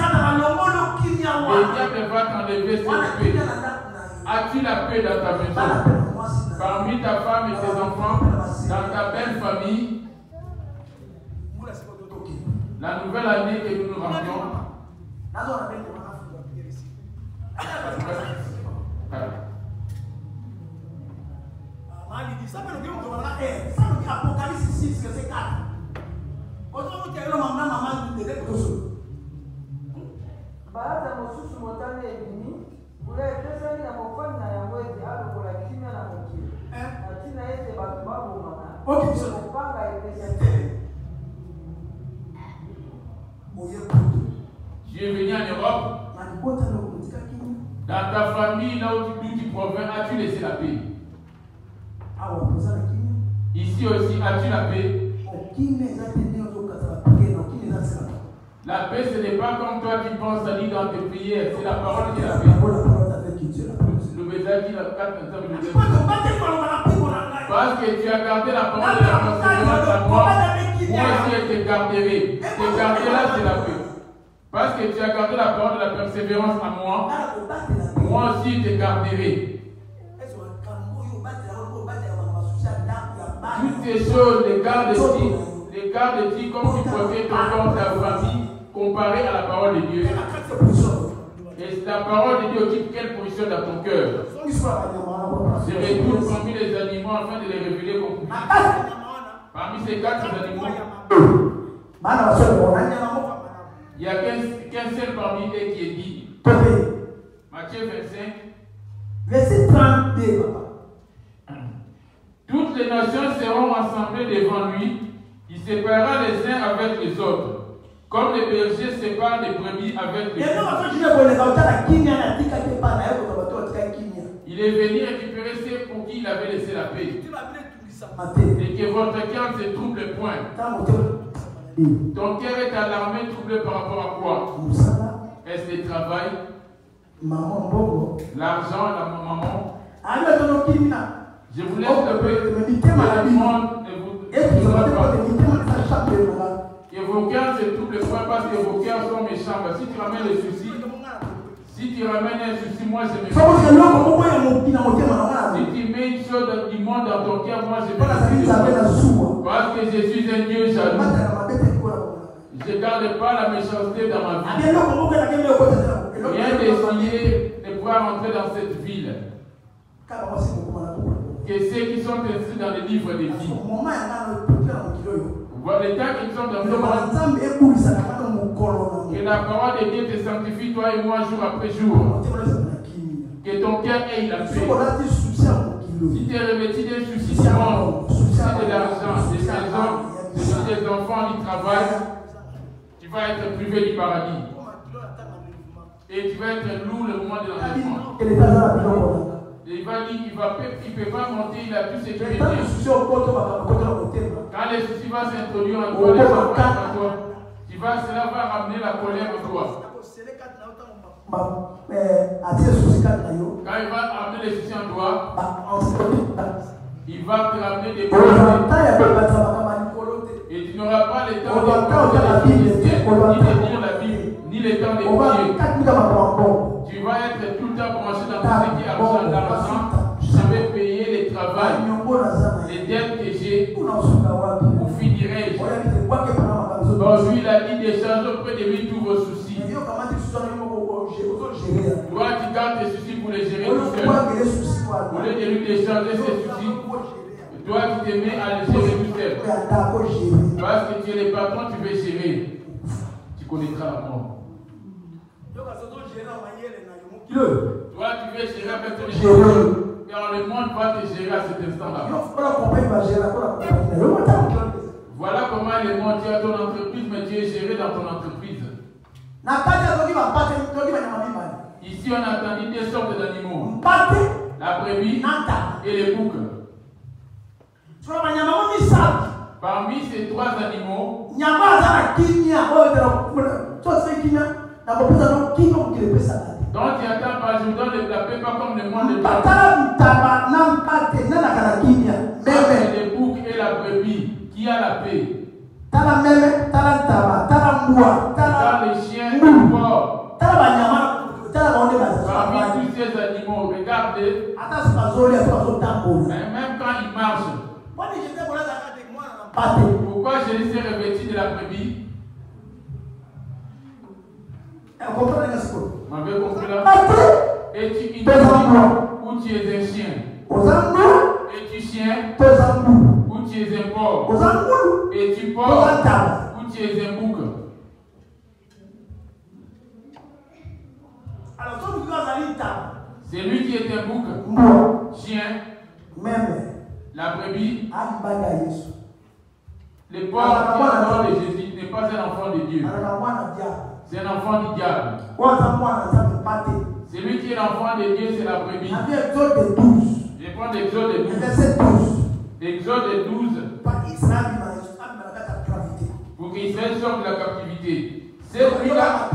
diable va t'enlever cette paix. As-tu la paix dans ta maison? Parmi ta femme et tes enfants, dans ta belle famille? La nouvelle année que nous nous rendions. Apocalypse 6, verset 4. Tu es venu en Europe. Dans ta famille, là où tu proviens, as-tu laissé la paix? Ici aussi, as-tu la paix? La paix, ce n'est pas comme toi qui penses à dire dans tes prières, c'est la parole qui est la paix. Le message dit la 4 parce que tu as gardé la parole de la persévérance à moi, moi aussi je te garderai. Te garder là, c'est la paix. Parce que tu as gardé la parole de la persévérance à moi, moi aussi je te garderai. Toutes ces choses, les gardes-tu comme tu protèges ton corps, ta famille, comparé à la parole de Dieu. Et la parole de Dieu occupe quelle position dans ton cœur? Je retourne parmi les animaux afin de les révéler comme public. Parmi ces 4 animaux, il n'y a qu'un seul parmi eux qui est dit. Matthieu 25, verset 32. Toutes les nations seront rassemblées devant lui. Il séparera les uns avec les autres. Comme les bergers séparent les brebis avec les brebis. Il est venu récupérer ceux pour qui il avait laissé la paix. Et que votre cœur ne se trouble point. Ton cœur est alarmé, troublé par rapport à quoi? Est-ce le travail? L'argent, la maman? Je vous laisse le paix. Que vos cœurs se troublent point parce que vos cœurs sont méchants. Si tu ramènes les soucis, si tu ramènes un souci, moi je me fais. Si tu mets une chose du monde dans ton cœur, moi je me fais. Parce que je suis un Dieu jaloux. Je ne garde pas la méchanceté dans ma vie. Rien d'essayer de pouvoir entrer dans cette ville. Que ceux qui sont inscrits dans les livres des vies. Les temps qui sont dans ce monde, que la parole de Dieu te sanctifie, toi et moi, jour après jour. Que ton cœur ait la paix. Si tu es revêtu d'un souci du monde, souci de l'argent, des maisons, des enfants, du travail, tu vas être privé du paradis. Et tu vas être lourd le moment de l'enlèvement. Il va peut pas monter, il a tout ce qu'il veut dire. Quand les soucis vont s'introduire en toi, cela va ramener la colère en toi. Quand il va amener les soucis en toi, il va te ramener des problèmes. Et tu n'auras pas le temps de lire la Bible, ni le temps de prier. Tu vas être tout le temps branché dans tout ce qui est argent d'argent. Je vais payer les travail, les dettes que j'ai. Où finirai-je? Aujourd'hui, il a dit décharge auprès de lui tous vos soucis. Toi, tu gardes tes soucis pour les gérer tout seul. Au lieu de lui décharger ses soucis, toi, tu te mets à les gérer tout seul. Parce que tu es le patron, tu veux gérer. Tu connaîtras la mort. Toi, tu veux gérer avec ton économie. Car le monde va te gérer à cet instant-là. Voilà comment le monde, tu as ton entreprise, mais tu es géré dans ton entreprise. Ici, on a entendu deux sortes d'animaux. La brebis et les boucs. Parmi ces trois animaux, donc tu attends par jour dans la paix, pas comme le monde de les boucs et la brebis, qui a la paix. Dans les chiens et les porcs. Parmi tous ces animaux, regardez, même quand ils marchent, pourquoi je les ai revêtus de la brebis? M'avez compris là? Es-tu une brebis ou tu es un chien? Es-tu chien ou tu es un porc? Es-tu porc ou tu es un bouc? C'est lui qui est un bouc, chien, la brebis. Le porc qui adore de Jésus n'est pas un enfant de Dieu. C'est un enfant du diable. C'est lui qui est l'enfant de Dieu, c'est la brebis. Je prends l'Exode 12. Exode 12. Pour qu'Israël sorte de la captivité. Cette nuit-là,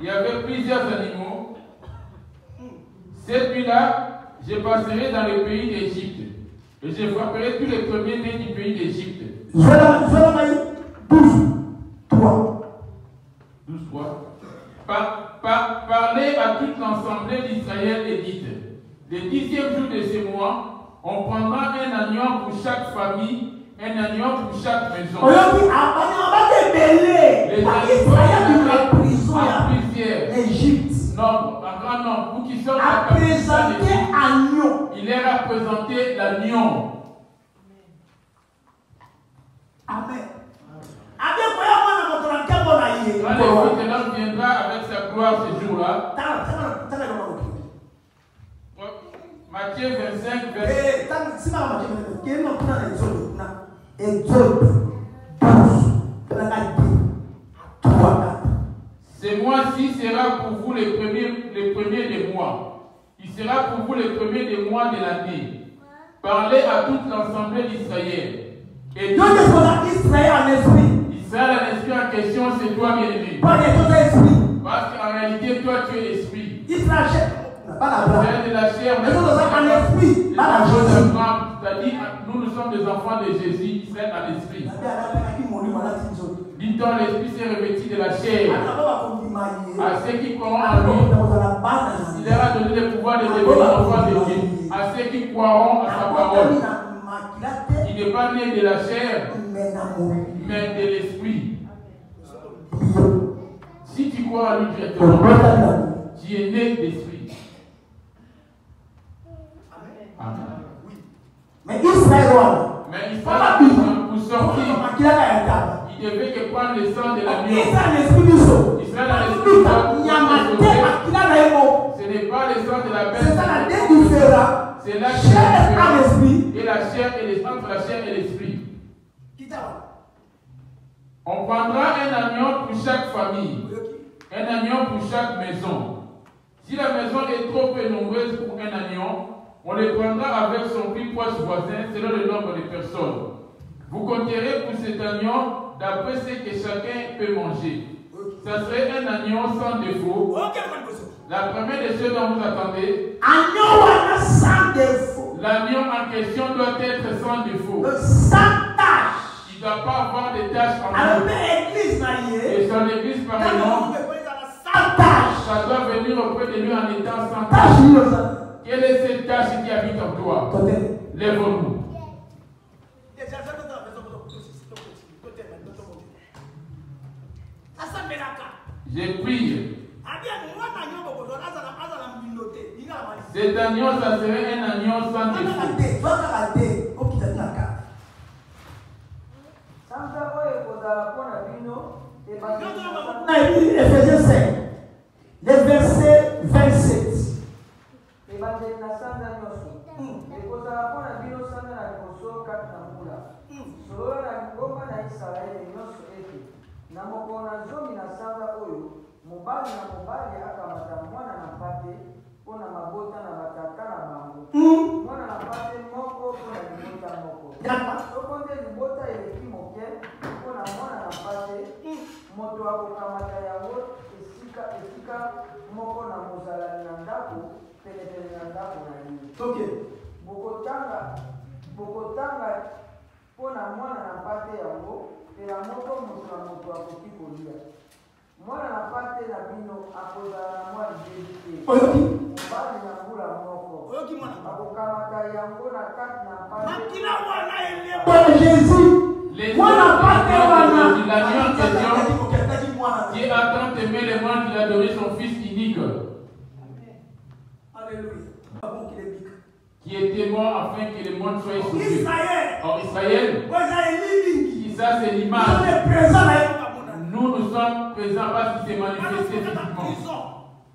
il y avait plusieurs animaux. Cette nuit-là, je passerai dans le pays d'Égypte. Et je frapperai tous les premiers-nés du pays d'Égypte. 12:3. Parlez à toute l'assemblée d'Israël et dites: le 10e jour de ce mois, on prendra un agneau pour chaque famille, un agneau pour chaque maison. Les Égypte. Non, un grand nombre, pour qu'ils sortent la captivité. Il est représenté l'agneau. Amen. Quand l'Éternel viendra avec sa gloire ce jour-là, Matthieu 25, verset. Ce mois-ci sera pour vous le premier des mois. Il sera pour vous le premier des mois de l'année. Parlez à toute l'assemblée d'Israël. Et Israël en esprit en question, c'est toi bien-aimé. Parce qu'en réalité, toi tu es l'esprit. Israël de la chair, mais nous sommes en esprit. C'est-à-dire, nous sommes des enfants de Jésus, Israël en esprit. Dit-on, l'esprit s'est revêtu de la chair. À ceux qui croiront en lui, il leur a donné le pouvoir de devenir enfants de Dieu. À ceux qui croiront à sa parole. Il n'est pas né de la chair, mais de l'esprit. Si tu crois à lui directement, tu es né d'esprit. Amen. Mais Israël, pour sortir, il devait que prendre le sang de l'agneau. Israël a l'esprit. Ce n'est pas le sang de la bête. C'est là qu'il y a et la chair et l'esprit, entre la chair et l'esprit. On prendra un agneau pour chaque famille, un agneau pour chaque maison. Si la maison est trop peu nombreuse pour un agneau, On les prendra avec son plus proche voisin selon le nombre de personnes. Vous compterez pour cet agneau d'après ce que chacun peut manger. Ça serait un agneau sans défaut. La première des choses dont vous attendez, l'agneau en question doit être sans défaut. Sans tâche. Il ne doit pas avoir de tâches en lui. Et son église par exemple, ça doit venir auprès de lui en étant sans tâche. Quelle est cette tâche qui habite en toi? Lève-nous. J'ai prié. Cet agneau, ça serait un agneau sans défaut. Éphésiens 5, le verset 27. Mobali na mobali akamata mwana na pate pona mabota na batata na bango. Mwana na pate moko pona libota moko. Sokonde libota eleki moke pona mwana na pate moto akokamata yango esika moko na mozalani na ndako pene na ndako na ye. Okay. Bokotanga pona mwana na pate yango pela moko moto na moto akoki kolia. Mwana na pate na bino akozala na mwana débité. Mobali na mbula moko. Akokamata yango na kati na pate. Bon Jésus. Mwana pate wana. L'agneau en question qui attend d'aimer les moines qu'il a donné son fils unique. Alléluia. Qui était mort afin que le monde soit sauvé. En Israël, ça c'est l'image. Nous sommes présents parce qu'il s'est manifesté physiquement.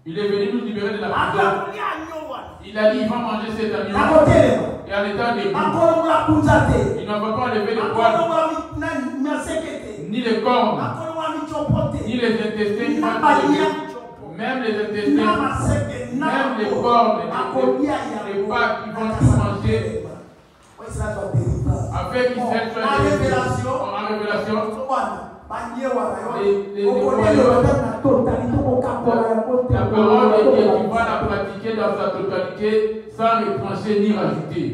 Il est venu nous libérer de la prison. Il a dit il va manger cet agneau. Et en étant debout, il n'en va pas enlever le poil, ni les cornes, ni les intestins. Même les intestins, même les cornes, les pattes, ils vont tout manger. Afin qu'il soit en révélation. La parole de Dieu, tu vas la pratiquer dans sa totalité sans retrancher ni rajouter.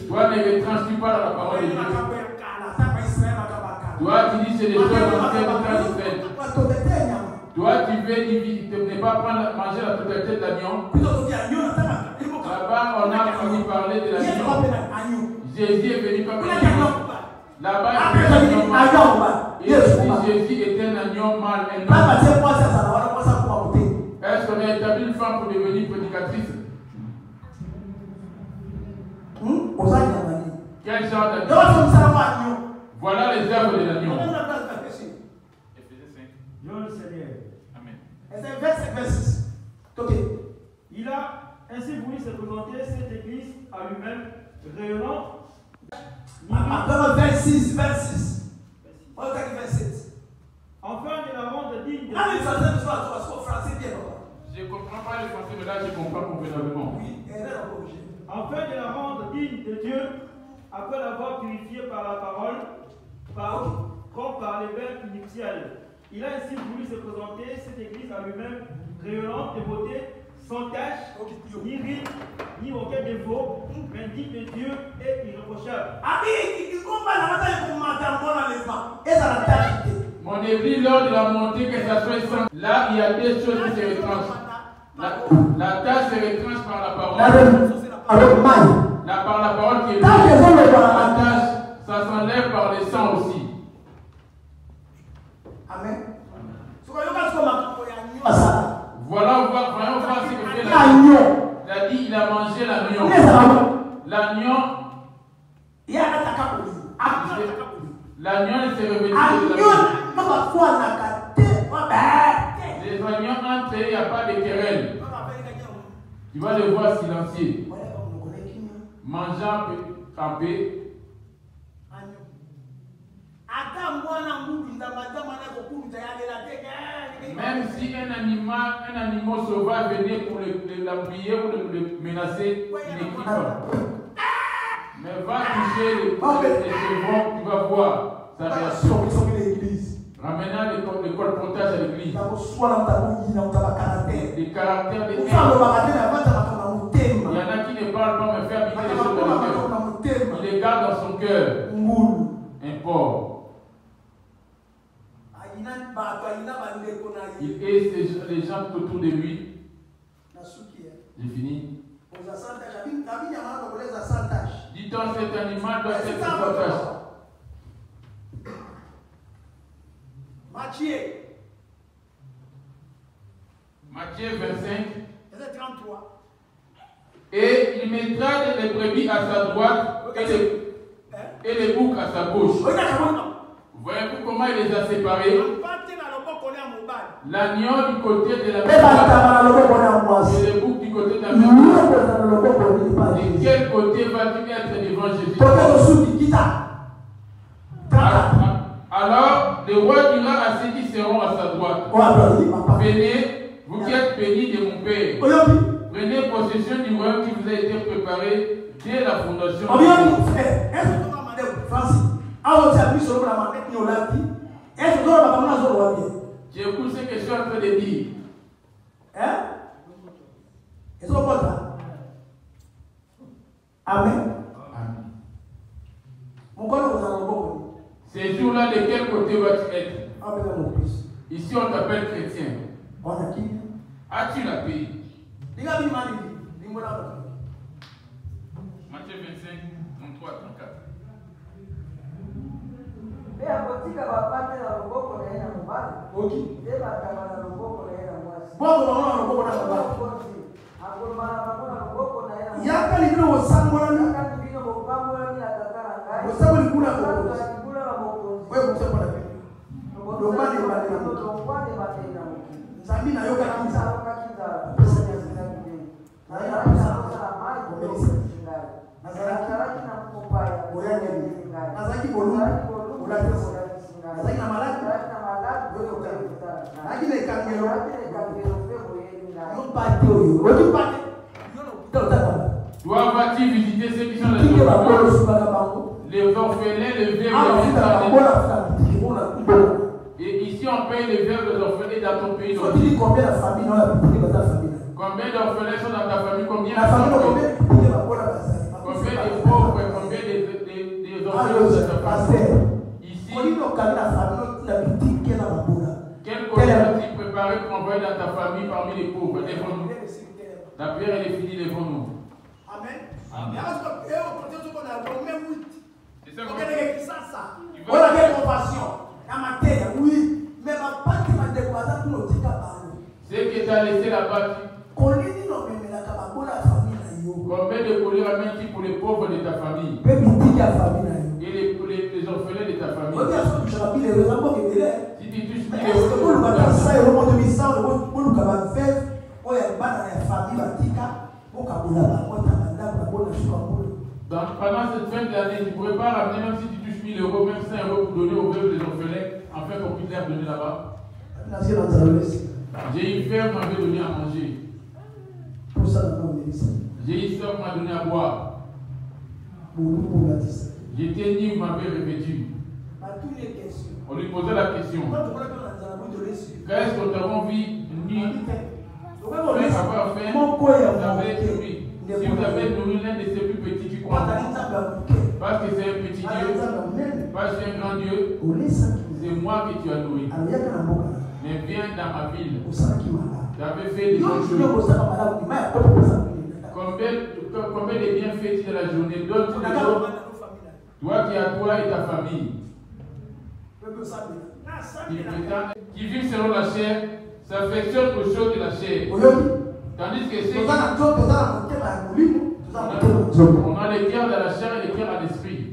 Toi ne retranches pas dans la parole de Dieu. Toi tu dis c'est des choses anciennes du temps d'Israël. Toi tu veux ne pas manger la totalité de l'agneau. Là-bas on a entendu parler de l'agneau. Jésus est venu comme un agneau. Là-bas, Jésus est un agneau mâle. Est-ce qu'on a établi une femme pour devenir prédicatrice? Quel genre d'agneau? Voilà les œuvres de l'agneau. Amen. Il a ainsi voulu se présenter cette église à lui-même, rayonnant. Maintenant, 26. On va 27. Enfin, de la rendre digne de Je ne comprends pas le français, mais là je comprends convenablement. Enfin, de la rendre digne de Dieu, après l'avoir purifié par la parole, comme par les verbes inutiles. Il a ainsi voulu se présenter cette église à lui-même, rayonnante de beauté, sans tache, ni ride, ni aucun défaut, mais digne de Dieu et irréprochable. Mon église, lors de la montée, que ça soit sans. Là, il y a des choses qui se retranchent. La tâche se retranche par la parole. Par la parole qui est la tâche, ça s'enlève par le sang aussi. Amen. Voilà, voyons voir ce que fait l'agneau. Il a dit il a mangé l'agneau. L'agneau. L'agneau s'est revenu de les agneaux entre eux, il n'y a pas de querelle. Tu vas les voir silencieux. Mangeant campé. Même si un animal sauvage venait pour l'appuyer ou le menacer, il n'équipe pas. Mais va toucher les chevrons, tu vas voir sa réaction. Ramenant les colportages à l'église. Les caractères des haines. Il y en a qui ne parlent pas, mais fait habiter les choses dans le cœur. Il les garde dans son cœur. Un porc. Il hait les gens tout autour de lui. J'ai fini. Dis-toi, cet animal doit être sauvage. Matthieu 25. Et il mettra les brebis à sa droite et les boucs à sa gauche. Voyez-vous comment il les a séparés? L'agneau du côté de la maison et les boucs du côté de la maison. De quel côté va-t-il être devant Jésus? Alors, le roi dira à ceux qui seront à sa droite: venez, vous qui êtes bénis de mon Père. Prenez possession du royaume qui vous a été préparé dès la fondation du monde. Tu écoutes ce que je suis en train de dire. Amen. Ces jours-là, de quel côté vas-tu être? Ici, on t'appelle chrétien. As-tu la paix? Matthieu 25, 33, 34. Toi, vas-tu visiter ceux qui sont les orphelins, les veuves, et ici on paye les veuves, les orphelins dans ton pays. Combien de familles dans la Bible? Combien d'orphelins sont dans ta famille? Combien de pauvres, combien des orphelins dans ta famille? Ici, quel côté as-tu préparé pour envoyer dans ta famille parmi les pauvres? Devant-nous. La prière est finie devant nous. Amen. Amen. C'est que tu as laissé là-bas. Combien de colliers ramènes-tu pour les pauvres de ta famille? Et les orphelins de ta famille? Si tu touches 1000 pendant cette fin d'année, tu ne pourrais pas ramener, même si tu touches 1000 euros, même 5 euros pour donner aux veuves des orphelins, afin qu'on puisse leur donner là-bas. J'ai une ferme, m'avait donné à manger. J'ai une soeur, m'a donné à boire. J'étais nu, m'avait revêtu. On lui posait la question: qu'est-ce que nous avons vu nu? Après avoir fait, si vous avez nourri l'un de ces plus petits, tu crois? Parce que c'est un petit Dieu, parce que c'est un grand Dieu, c'est moi que tu as nourri. Mais viens dans ma ville. J'avais fait des choses. Combien de bienfaits de la journée? Donne-tu les autres? Toi qui as toi et ta famille. Qui vivent selon la chair, s'affectionne aux choses de la chair. Tandis que c'est on a les cœurs de la chair et les cœurs à l'esprit.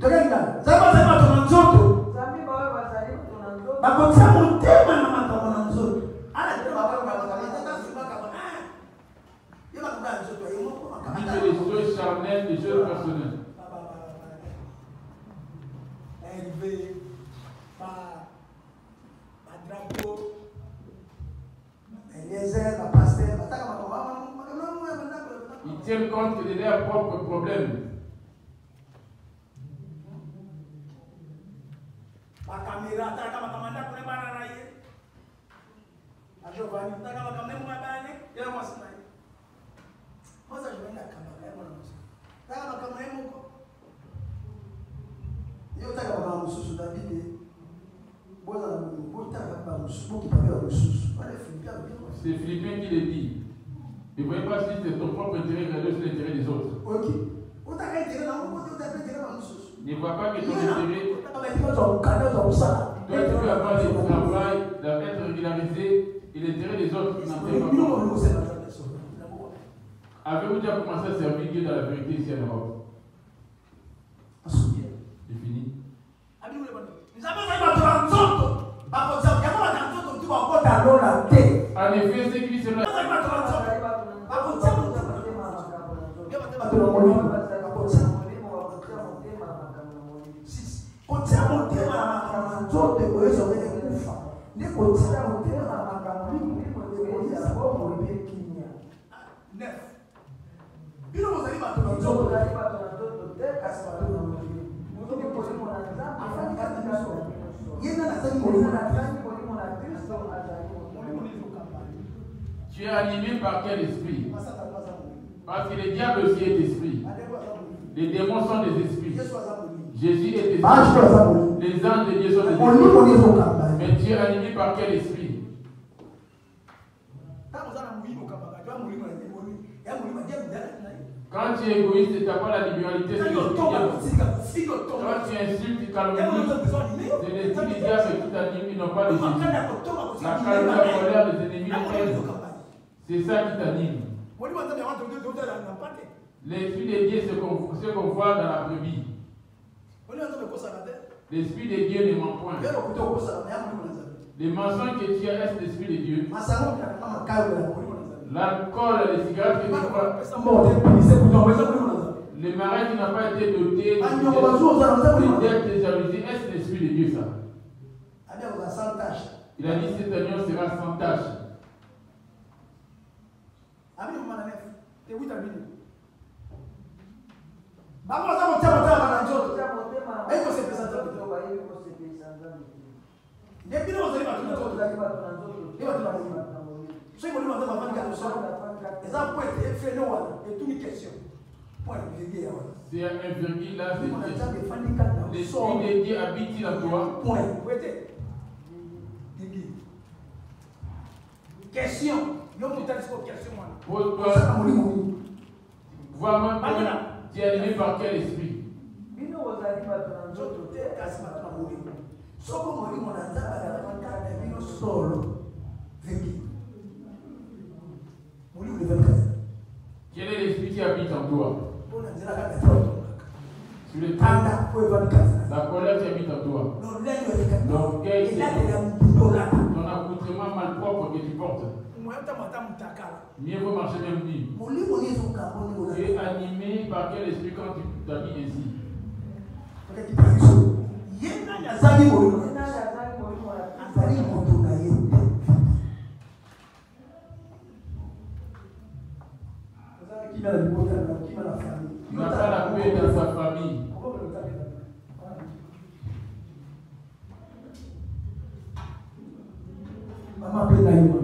Les choses charnelles, les choses personnelles. tiennent compte de leurs propres problèmes. C'est Philippiens qui le dit. Ne voyez pas si c'est ton propre intérêt que sur l'intérêt des autres. Ne vois pas que ton intérêt. Toi, tu veux avoir le travail, être régularisé et l'intérêt des autres qui n'en tiennent pas. Avez-vous déjà commencé à servir Dieu dans la vérité ici en Europe? C'est fini. En effet, c'est qui cela? Tu es animé par quel esprit? Parce que le diable aussi est esprit. Les démons sont des esprits. Jésus est esprit. Les anges de Dieu sont des esprits. Mais tu es animé par quel esprit? Quand tu es égoïste, tu n'as pas la libéralité. Quand tu insultes, tu calomnies. C'est l'esprit du diable qui t'anime, ils n'ont pas de Jésus. La colère des ennemis, c'est ça qui t'anime. L'esprit de Dieu se convoit dans la brebis. L'esprit de Dieu ne ment point. Les mensonges que tu as, est l'esprit de Dieu. L'alcool, les cigarettes que tu crois. Les marais qui n'ont pas été dotés, les dettes, les jalousies, est l'esprit de Dieu ça? Il a dit cet agneau sera sans tâche. C'est un virgule là, l'esprit de Dieu habite en toi. Question. Pose-toi. Vois-moi, tu es animé par quel esprit? Quel est l'esprit qui habite en toi? Sur le temps, la colère qui habite en toi. L'orgueil, ton accoutrement malpropre que tu portes. Mieux vaut marcher même nu. Tu es animé par quel esprit quand tu t'habilles ainsi? Tu n'as pas la paix dans sa famille. Maman peut la maman.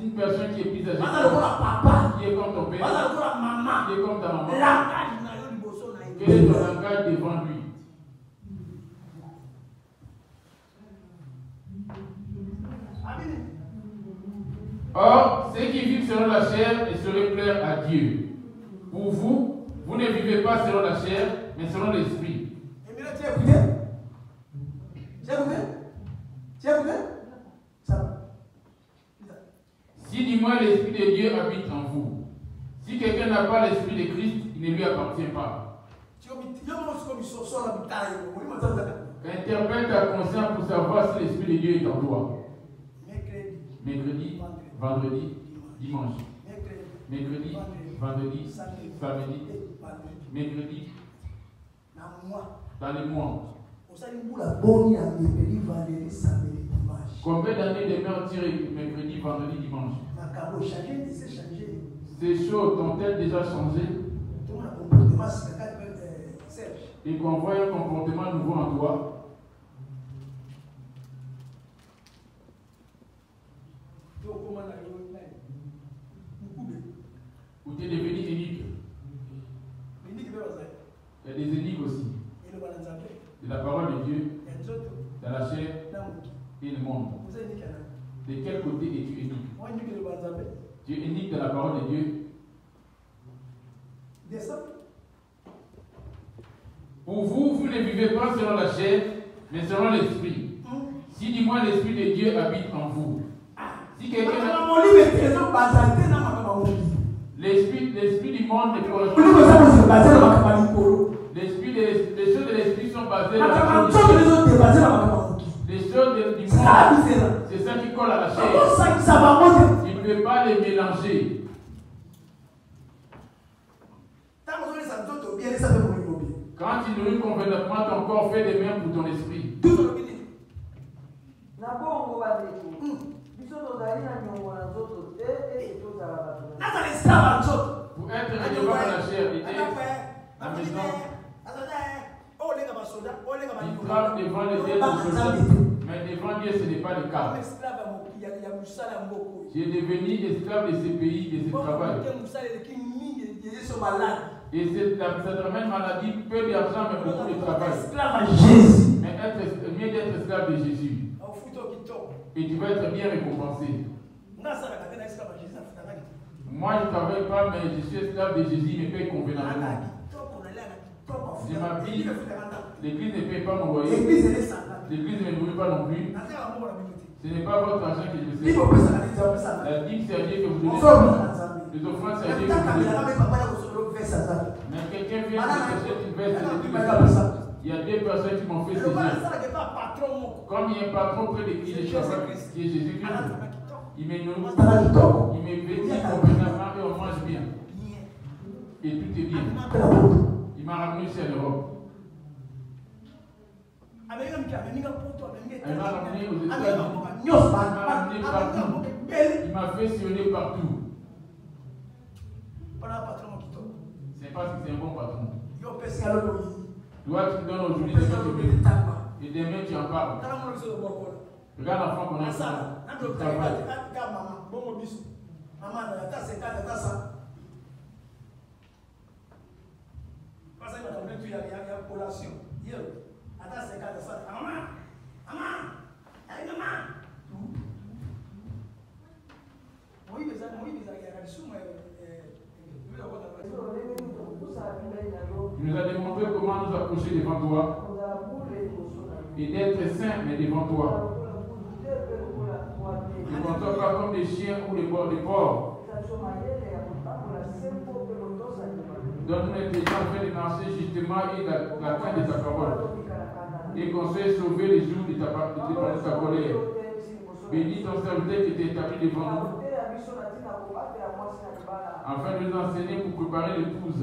Une personne qui est plus âgée, qui est comme ton père, qui est comme ta maman, quel est ton langage devant lui? Or, ceux qui vivent selon la chair et seraient plaire à Dieu. Pour vous, vous ne vivez pas selon la chair, mais selon l'esprit. Si du moins l'esprit de Dieu habite en vous. Si quelqu'un n'a pas l'esprit de Christ, il ne lui appartient pas. Interpelle ta conscience pour savoir si l'esprit de Dieu est en toi. Mercredi, vendredi, dimanche. mercredi, vendredi, samedi, mercredi, dans les mois. Combien d'années de mères tirent mercredi, vendredi, dimanche? Ces choses ont-elles déjà changé? Et qu'on voit un comportement nouveau en toi? Ou tu es devenu énigme? Il y a des énigmes aussi. De la parole de Dieu, dans la chair et le monde. De quel côté es-tu énigme? Tu es énigme de la parole de Dieu. Pour vous, vous ne vivez pas selon la chair, mais selon l'esprit. Si du moins l'esprit de Dieu habite en vous. Si quelqu'un l'esprit du monde ne correspond pas. Les choses de l'esprit sont basées sur la chose. Les choses du monde, c'est ça qui colle à la chair. Tu ne peux pas les mélanger. Quand tu nourris convenablement ton corps, fais de même pour ton esprit. Pour être redevant à la chair, la maison, il trame devant les ailes de soldats, mais devant Dieu ce n'est pas le cas. J'ai devenu esclave de ce pays, de ce travail. Et cette même maladie, peu d'argent, mais beaucoup de travail. Mais mieux d'être esclave de Jésus. Et tu vas être bien récompensé. Moi, je ne travaille pas, mais je suis esclave de Jésus, il me paye convenablement. Je m'habille, l'église ne paye pas mon loyer. L'église ne me nourrit pas non plus. Ce n'est pas votre argent que je sais. La dîme, c'est à Dieu que vous donnez. Les offrandes, c'est à Dieu que vous donnez. Mais quelqu'un vient de chercher une veste. Il y a deux personnes qui m'ont fait saisir. Comme il y a un patron près de qui je travaille, qui est Jésus-Christ, il me nourrit, il me vêtit convenablement et on mange bien. Et tout est bien. Il m'a ramené ici en Europe. Il m'a ramené aux États-Unis. Il m'a ramené partout. Il m'a fait sillonner partout. C'est parce que c'est un bon patron. Toi, tu donnes aujourd'hui des métiers et demain tu en parles. Regarde l'enfant qu'on a ici. Il travaille. Tu nous as démontré comment nous approcher devant toi et d'être saints, mais devant toi. Ne comptons pas comme des chiens ou des porcs. Donne-nous l'intelligence afin de marcher justement et la crainte de ta parole. Et qu'on soit sauvé les jours de ta colère. Bénis ton serviteur qui t'est établi devant nous, afin de nous enseigner pour préparer l'épouse.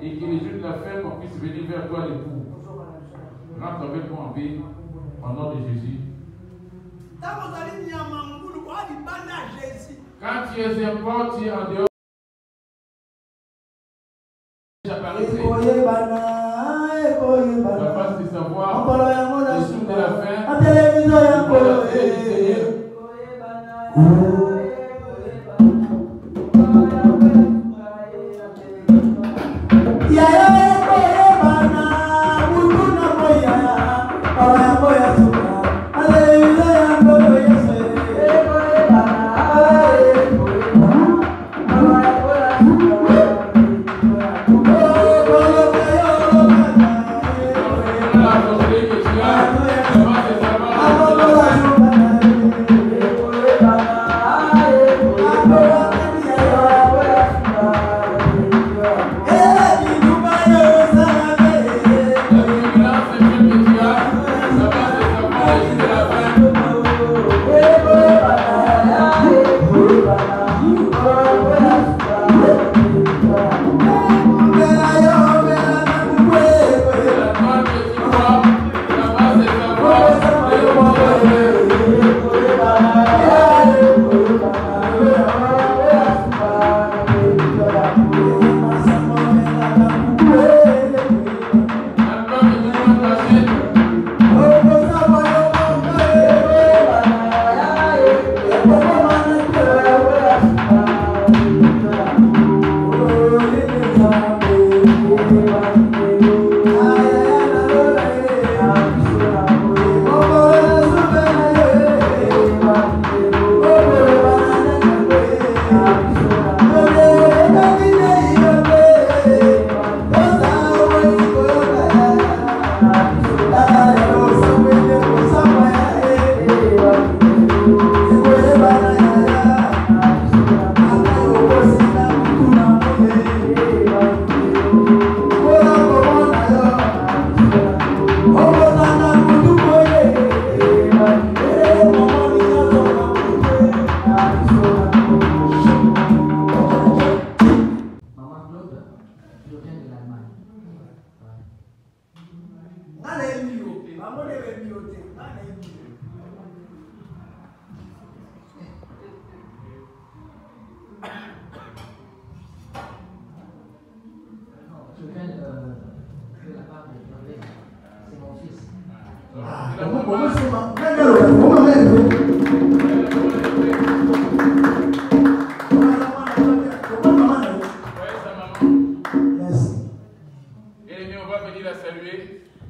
Et que les jours de la fin, qu'on puisse venir vers toi l'époux. Rentre avec moi en paix, au nom de Jésus. Quand tu es un port, tu es en dehors. J'apparaîtrai. La face de savoir, les jours de la fin, Bye.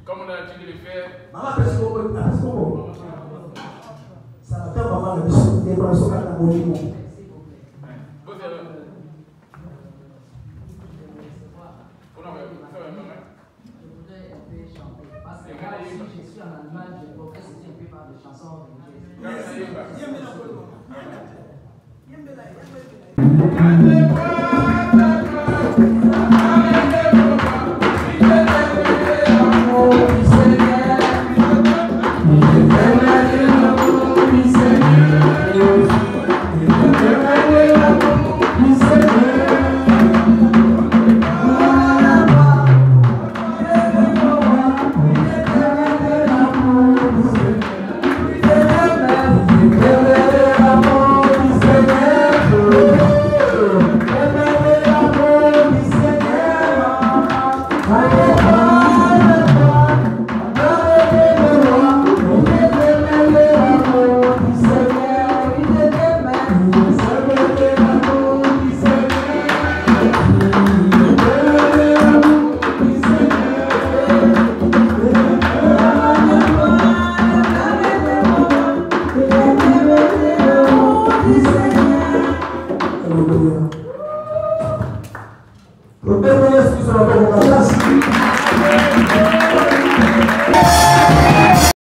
Comme on a l'habitude de le faire. Yes.